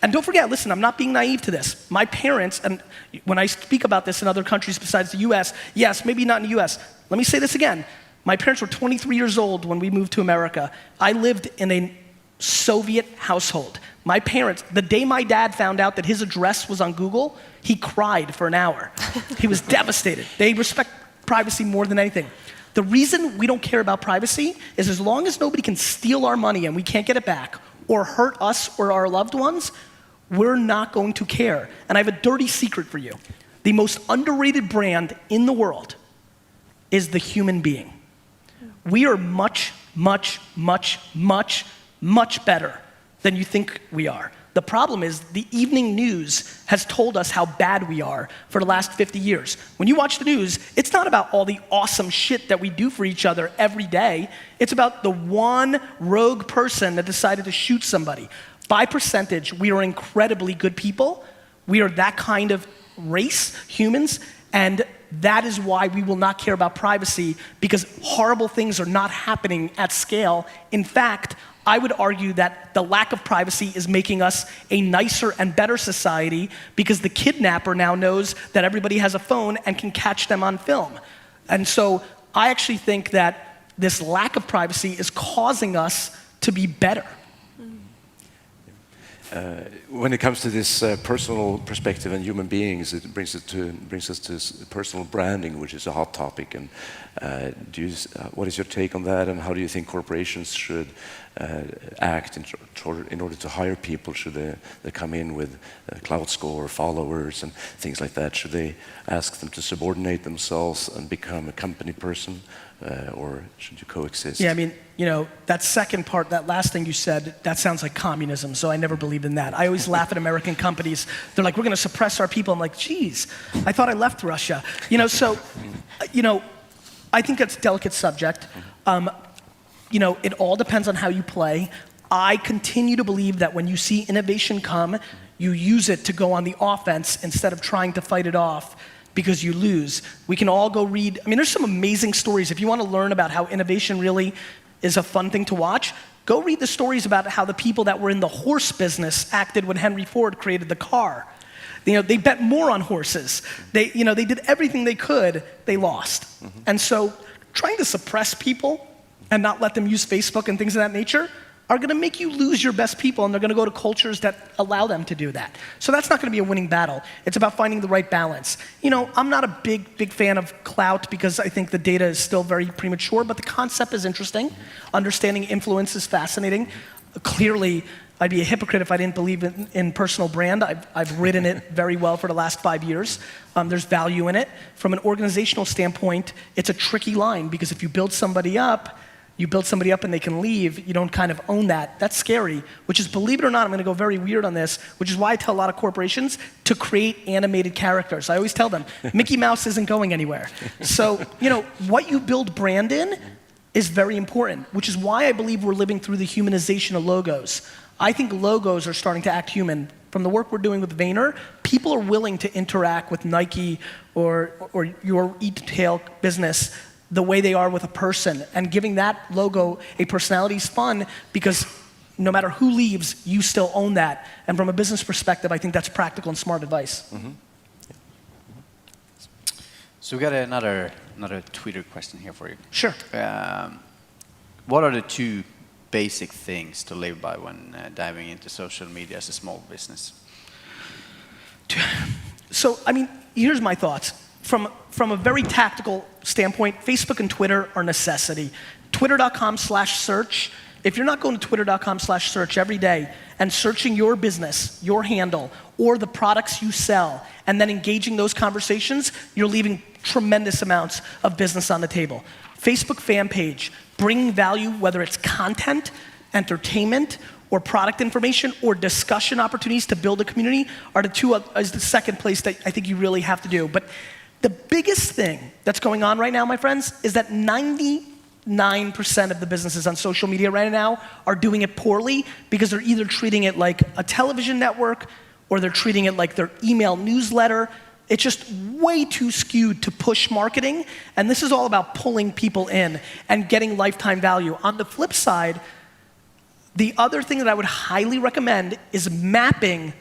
And don't forget, listen, I'm not being naive to this. My parents, and when I speak about this in other countries besides the US, yes, maybe not in the US. Let me say this again. My parents were 23 years old when we moved to America. I lived in a Soviet household. My parents, the day my dad found out that his address was on Google, he cried for an hour. He was devastated. They respect privacy more than anything. The reason we don't care about privacy is as long as nobody can steal our money and we can't get it back, or hurt us or our loved ones, we're not going to care. And I have a dirty secret for you. The most underrated brand in the world is the human being. We are much, much, much, much, much better than you think we are. The problem is the evening news has told us how bad we are for the last 50 years. When you watch the news, it's not about all the awesome shit that we do for each other every day. It's about the one rogue person that decided to shoot somebody. By percentage, we are incredibly good people. We are that kind of race, humans, and that is why we will not care about privacy, because horrible things are not happening at scale. In fact, I would argue that the lack of privacy is making us a nicer and better society because the kidnapper now knows that everybody has a phone and can catch them on film. And so I actually think that this lack of privacy is causing us to be better. When it comes to this personal perspective and human beings, it brings us to personal branding, which is a hot topic. And what is your take on that? And how do you think corporations should act in order to hire people? Should they come in with cloud score, followers, and things like that? Should they ask them to subordinate themselves and become a company person, or should you coexist? Yeah, I mean, you know, that second part, that last thing you said, that sounds like communism, so I never believed in that. I always laugh at American companies. They're like, we're gonna suppress our people. I'm like, geez, I thought I left Russia. You know, so, you know, I think that's a delicate subject. You know, it all depends on how you play. I continue to believe that when you see innovation come, you use it to go on the offense instead of trying to fight it off because you lose. We can all go read, I mean, there's some amazing stories. If you want to learn about how innovation really is a fun thing to watch, go read the stories about how the people that were in the horse business acted when Henry Ford created the car. You know, they bet more on horses. They did everything they could, they lost. And so trying to suppress people and not let them use Facebook and things of that nature are gonna make you lose your best people, and they're gonna go to cultures that allow them to do that. So that's not gonna be a winning battle. It's about finding the right balance. You know, I'm not a big fan of clout because I think the data is still very premature, but the concept is interesting. Understanding influence is fascinating. Clearly, I'd be a hypocrite if I didn't believe in personal brand. I've ridden it very well for the last 5 years. There's value in it. From an organizational standpoint, it's a tricky line because if you build somebody up and they can leave, you don't kind of own that. That's scary, which is, believe it or not, I'm gonna go very weird on this, which is why I tell a lot of corporations to create animated characters. I always tell them, Mickey Mouse isn't going anywhere. So, you know, what you build brand in is very important, which is why I believe we're living through the humanization of logos. I think logos are starting to act human. From the work we're doing with Vayner, people are willing to interact with Nike or your e-tail business the way they are with a person, and giving that logo a personality is fun because no matter who leaves, you still own that. And from a business perspective, I think that's practical and smart advice. So we got another Twitter question here for you. Sure. What are the two basic things to live by when diving into social media as a small business? So, I mean, here's my thoughts. from a very tactical standpoint, Facebook and Twitter are necessity. Twitter.com/search. If you're not going to twitter.com/search every day and searching your business, your handle, or the products you sell, and then engaging those conversations, you're leaving tremendous amounts of business on the table. Facebook fan page, bringing value, whether it's content, entertainment, or product information, or discussion opportunities to build a community, is the second place that I think you really have to do. But the biggest thing that's going on right now, my friends, is that 99% of the businesses on social media right now are doing it poorly because they're either treating it like a television network or they're treating it like their email newsletter. It's just way too skewed to push marketing, and this is all about pulling people in and getting lifetime value. On the flip side, the other thing that I would highly recommend is mapping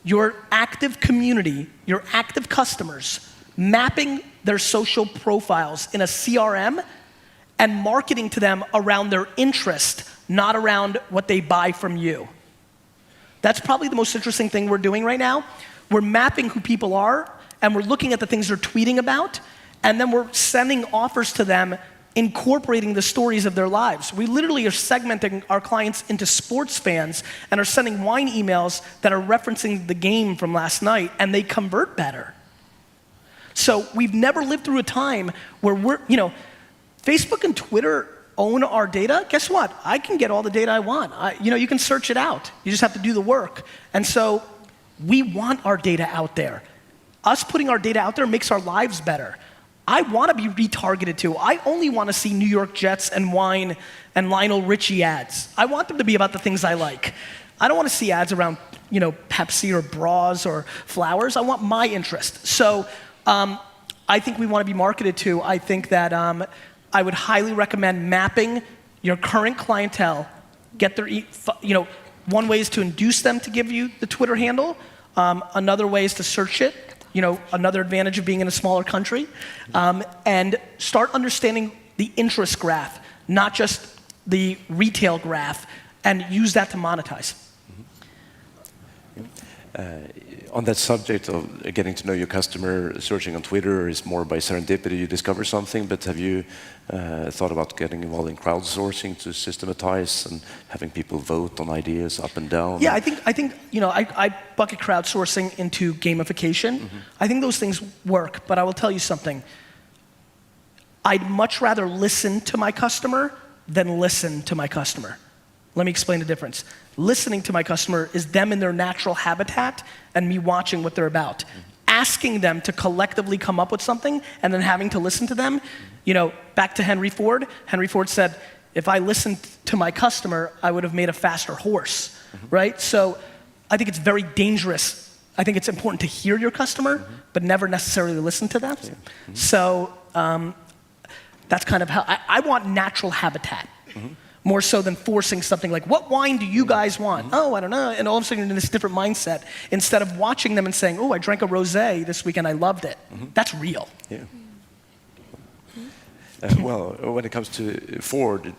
your active community, your active customers, mapping their social profiles in a CRM and marketing to them around their interest, not around what they buy from you. That's probably the most interesting thing we're doing right now. We're mapping who people are, and we're looking at the things they're tweeting about, and then we're sending offers to them, incorporating the stories of their lives. We literally are segmenting our clients into sports fans and are sending wine emails that are referencing the game from last night, and they convert better. So we've never lived through a time where Facebook and Twitter own our data. Guess what? I can get all the data I want. You can search it out. You just have to do the work. And so we want our data out there. Us putting our data out there makes our lives better. I want to be retargeted to. I only want to see New York Jets and wine and Lionel Richie ads. I want them to be about the things I like. I don't want to see ads around, Pepsi or bras or flowers. I want my interest. So I think we want to be marketed to. I think that I would highly recommend mapping your current clientele. Get their, one way is to induce them to give you the Twitter handle. Another way is to search it. Another advantage of being in a smaller country. And start understanding the interest graph, not just the retail graph, and use that to monetize. On that subject of getting to know your customer, searching on Twitter is more by serendipity. You discover something, but have you thought about getting involved in crowdsourcing to systematize and having people vote on ideas up and down? Yeah, I think I bucket crowdsourcing into gamification. Mm-hmm. I think those things work, but I will tell you something. I'd much rather listen to my customer than listen to my customer. Let me explain the difference. Listening to my customer is them in their natural habitat and me watching what they're about. Mm-hmm. Asking them to collectively come up with something and then having to listen to them. Back to Henry Ford. Henry Ford said, if I listened to my customer, I would have made a faster horse, mm-hmm. right? So I think it's very dangerous. I think it's important to hear your customer, mm-hmm. but never necessarily listen to them. Yeah. Mm-hmm. So that's kind of how, I want natural habitat. Mm-hmm. More so than forcing something like, what wine do you guys want? Mm-hmm. Oh, I don't know. And all of a sudden you're in this different mindset. Instead of watching them and saying, oh, I drank a rosé this weekend, I loved it. Mm-hmm. That's real. Yeah. Well, when it comes to Ford,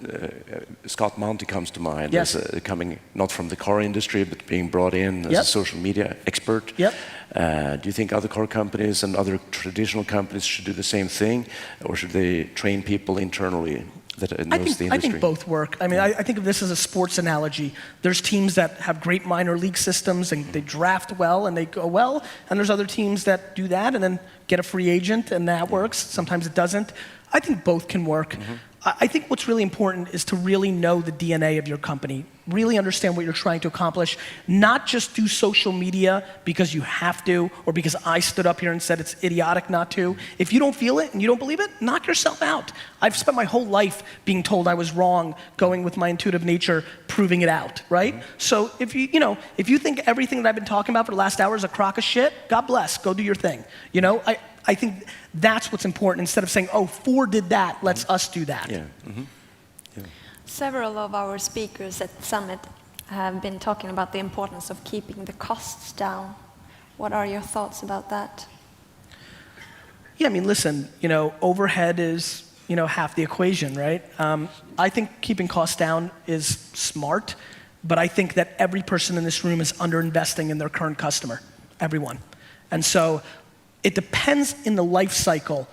Scott Monty comes to mind. Yes. As coming not from the car industry, but being brought in as yep. a social media expert. Yep. Do you think other car companies and other traditional companies should do the same thing, or should they train people internally that knows the industry? I think both work. I mean, I think of this as a sports analogy. There's teams that have great minor league systems and they draft well and they go well, and there's other teams that do that and then get a free agent and that works. Sometimes it doesn't. I think both can work. Mm-hmm. I think what's really important is to really know the DNA of your company, really understand what you're trying to accomplish, not just do social media because you have to or because I stood up here and said it's idiotic not to. If you don't feel it and you don't believe it, knock yourself out. I've spent my whole life being told I was wrong, going with my intuitive nature, proving it out, right? Mm-hmm. So if you think everything that I've been talking about for the last hour is a crock of shit, God bless, go do your thing. I think that's what's important instead of saying, oh, Ford did that, let's us do that. Yeah. Mm-hmm. Yeah. Several of our speakers at Summit have been talking about the importance of keeping the costs down. What are your thoughts about that? Yeah, I mean, listen, overhead is, half the equation, right? I think keeping costs down is smart, but I think that every person in this room is underinvesting in their current customer, everyone. And so it depends in the life cycle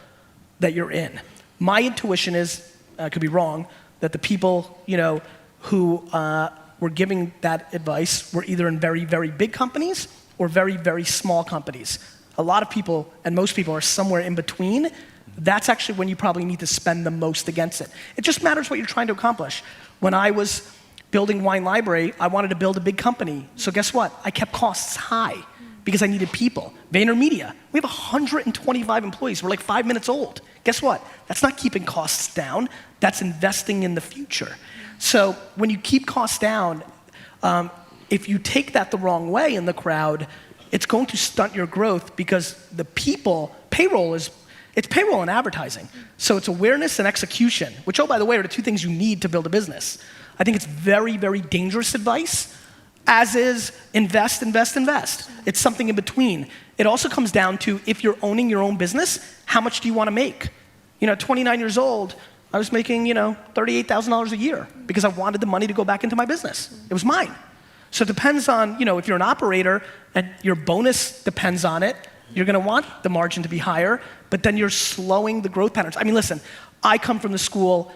that you're in. My intuition is, I could be wrong, that the people, who were giving that advice were either in very, very big companies or very, very small companies. A lot of people, and most people, are somewhere in between. That's actually when you probably need to spend the most against it. It just matters what you're trying to accomplish. When I was building Wine Library, I wanted to build a big company. So guess what? I kept costs high because I needed people. VaynerMedia, we have 125 employees. We're like 5 minutes old. Guess what? That's not keeping costs down. That's investing in the future. So when you keep costs down, if you take that the wrong way in the crowd, it's going to stunt your growth because the people, it's payroll and advertising. So it's awareness and execution, which, oh, by the way, are the two things you need to build a business. I think it's very, very dangerous advice, as is invest, invest, invest. It's something in between. It also comes down to, if you're owning your own business, how much do you want to make? 29 years old, I was making, $38,000 a year because I wanted the money to go back into my business. It was mine. So it depends on, if you're an operator and your bonus depends on it, you're going to want the margin to be higher, but then you're slowing the growth patterns. I mean, listen, I come from the school,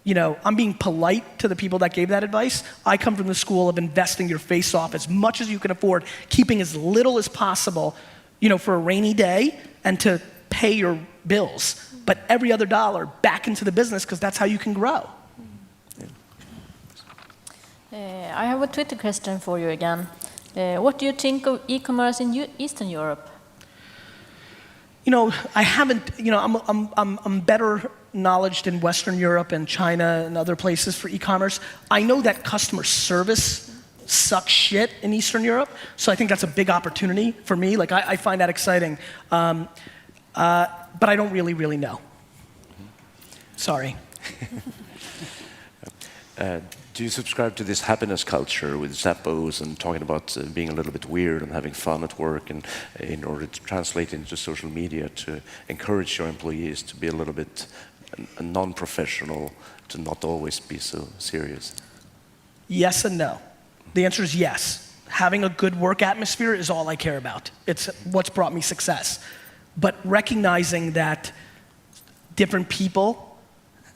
I'm being polite to the people that gave that advice. I come from the school of investing your face off as much as you can afford, keeping as little as possible, for a rainy day and to pay your bills. But every other dollar back into the business because that's how you can grow. I have a Twitter question for you again. What do you think of e-commerce in Eastern Europe? I haven't, I'm better knowledge in Western Europe and China and other places for e-commerce. I know that customer service sucks shit in Eastern Europe, so I think that's a big opportunity for me. Like, I find that exciting. But I don't really know. Sorry. Do you subscribe to this happiness culture with Zappos and talking about being a little bit weird and having fun at work, and in order to translate into social media to encourage your employees to be a little bit non-professional, to not always be so serious? Yes and no. The answer is yes. Having a good work atmosphere is all I care about. It's what's brought me success. But recognizing that different people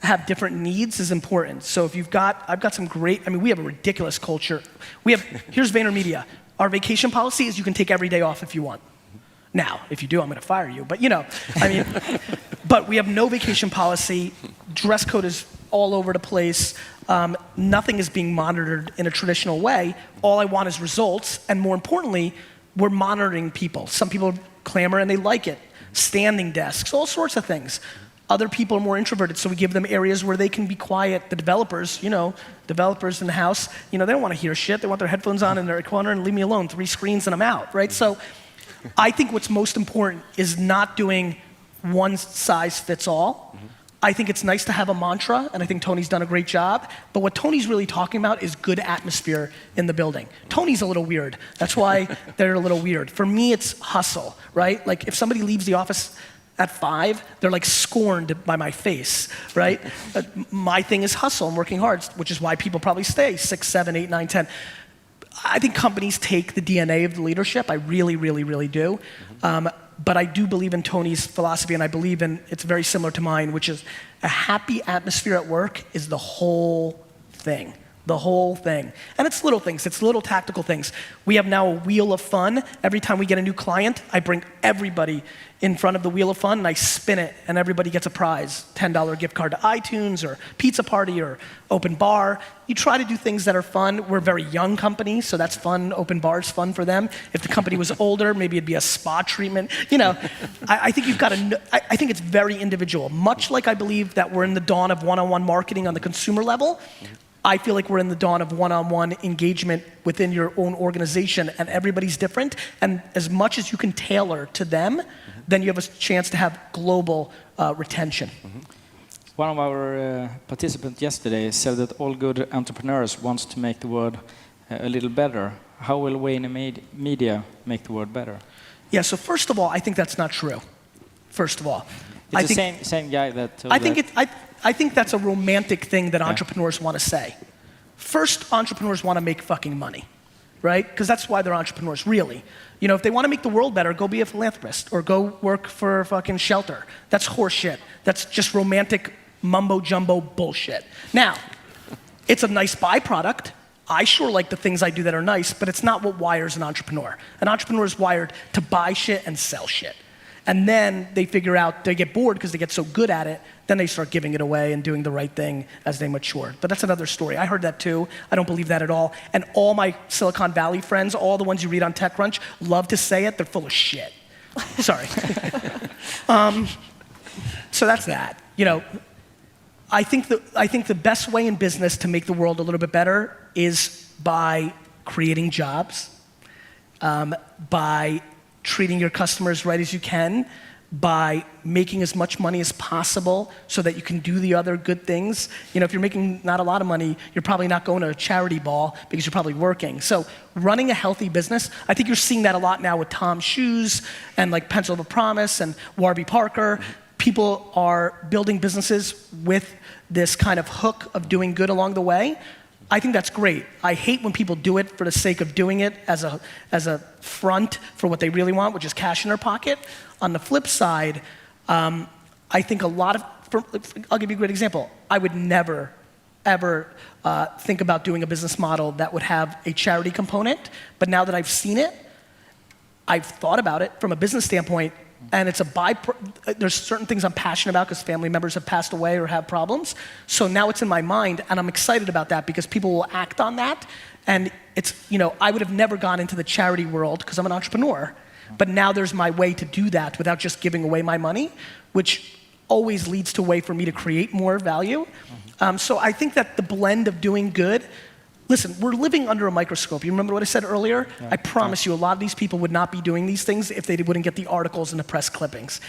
have different needs is important. So if I've got some great, we have a ridiculous culture. Here's VaynerMedia. Our vacation policy is you can take every day off if you want. Now, if you do, I'm going to fire you. But but we have no vacation policy. Dress code is all over the place. Nothing is being monitored in a traditional way. All I want is results. And more importantly, we're monitoring people. Some people clamor and they like it. Standing desks, all sorts of things. Other people are more introverted, so we give them areas where they can be quiet. The developers, developers in the house, they don't want to hear shit. They want their headphones on in their corner and leave me alone. 3 screens and I'm out, right? So I think what's most important is not doing one size fits all. I think it's nice to have a mantra, and I think Tony's done a great job. But what Tony's really talking about is good atmosphere in the building. Tony's a little weird. That's why they're a little weird. For me, it's hustle, right? Like, if somebody leaves the office at 5, they're like scorned by my face, right? My thing is hustle and working hard, which is why people probably stay 6, 7, 8, 9, 10. I think companies take the DNA of the leadership. I really do. But I do believe in Tony's philosophy, and I believe in, it's very similar to mine, which is a happy atmosphere at work is the whole thing. The whole thing. And it's little things, it's little tactical things. We have now a wheel of fun. Every time we get a new client, I bring everybody in front of the wheel of fun and I spin it and everybody gets a prize. $10 gift card to iTunes or pizza party or open bar. You try to do things that are fun. We're a very young company, so that's fun. Open bar's fun for them. If the company was older, maybe it'd be a spa treatment. I think you've got to, I think it's very individual. Much like I believe that we're in the dawn of one-on-one marketing on the consumer level, I feel like we're in the dawn of one-on-one engagement within your own organization, and everybody's different. And as much as you can tailor to them, then you have a chance to have global retention. One of our participants yesterday said that all good entrepreneurs want to make the world a little better. How will VaynerMedia make the world better? Yeah, so first of all, I think that's not true. First of all. It's the same guy that told I think that's a romantic thing that entrepreneurs want to say. First, entrepreneurs want to make fucking money, right? Because that's why they're entrepreneurs, really. You know, if they want to make the world better, go be a philanthropist or go work for a fucking shelter. That's horse shit. That's just romantic mumbo jumbo bullshit. Now, it's a nice byproduct. I sure like the things I do that are nice, but it's not what wires an entrepreneur. An entrepreneur is wired to buy shit and sell shit. And then they figure out, they get bored because they get so good at it, then they start giving it away and doing the right thing as they mature. But that's another story. I heard that too. I don't believe that at all. And all my Silicon Valley friends, all the ones you read on TechCrunch, love to say it. They're full of shit. Sorry. So that's that. You know, I think the best way in business to make the world a little bit better is by creating jobs, by treating your customers right as you can, by making as much money as possible so that you can do the other good things. You know, if you're making not a lot of money, you're probably not going to a charity ball because you're probably working. So running a healthy business, I think you're seeing that a lot now with Tom's Shoes and like Pencil of a Promise and Warby Parker. People are building businesses with this kind of hook of doing good along the way. I think that's great. I hate when people do it for the sake of doing it as a front for what they really want, which is cash in their pocket. On the flip side, I think a lot of, I'll give you a great example. I would never, ever think about doing a business model that would have a charity component, but now that I've seen it, I've thought about it from a business standpoint, and it's there's certain things I'm passionate about because family members have passed away or have problems. So now it's in my mind, and I'm excited about that because people will act on that. And it's, you know, I would have never gone into the charity world because I'm an entrepreneur, but now there's my way to do that without just giving away my money, which always leads to a way for me to create more value. So I think that the blend of doing good. Listen, we're living under a microscope. You remember what I said earlier? Yeah. I promise you, a lot of these people would not be doing these things if they wouldn't get the articles and the press clippings.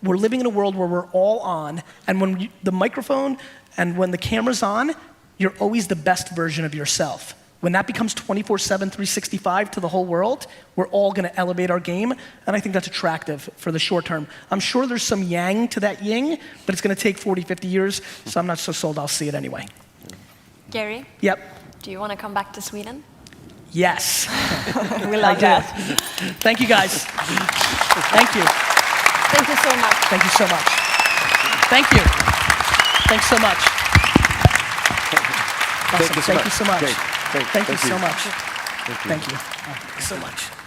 We're living in a world where we're all on, and when the microphone and when the camera's on, you're always the best version of yourself. When that becomes 24/7, 365 to the whole world, we're all gonna elevate our game, and I think that's attractive for the short term. I'm sure there's some yang to that yin, but it's gonna take 40, 50 years, so I'm not so sold I'll see it anyway. Gary? Yep. Do you want to come back to Sweden? Yes. We love that. Thank you, guys. Thank you. Thank you so much. Thank you so much. Thank you. Thanks so much. Awesome. Thank you so much. Great. Thank you so much. Thank you. Thank you so much.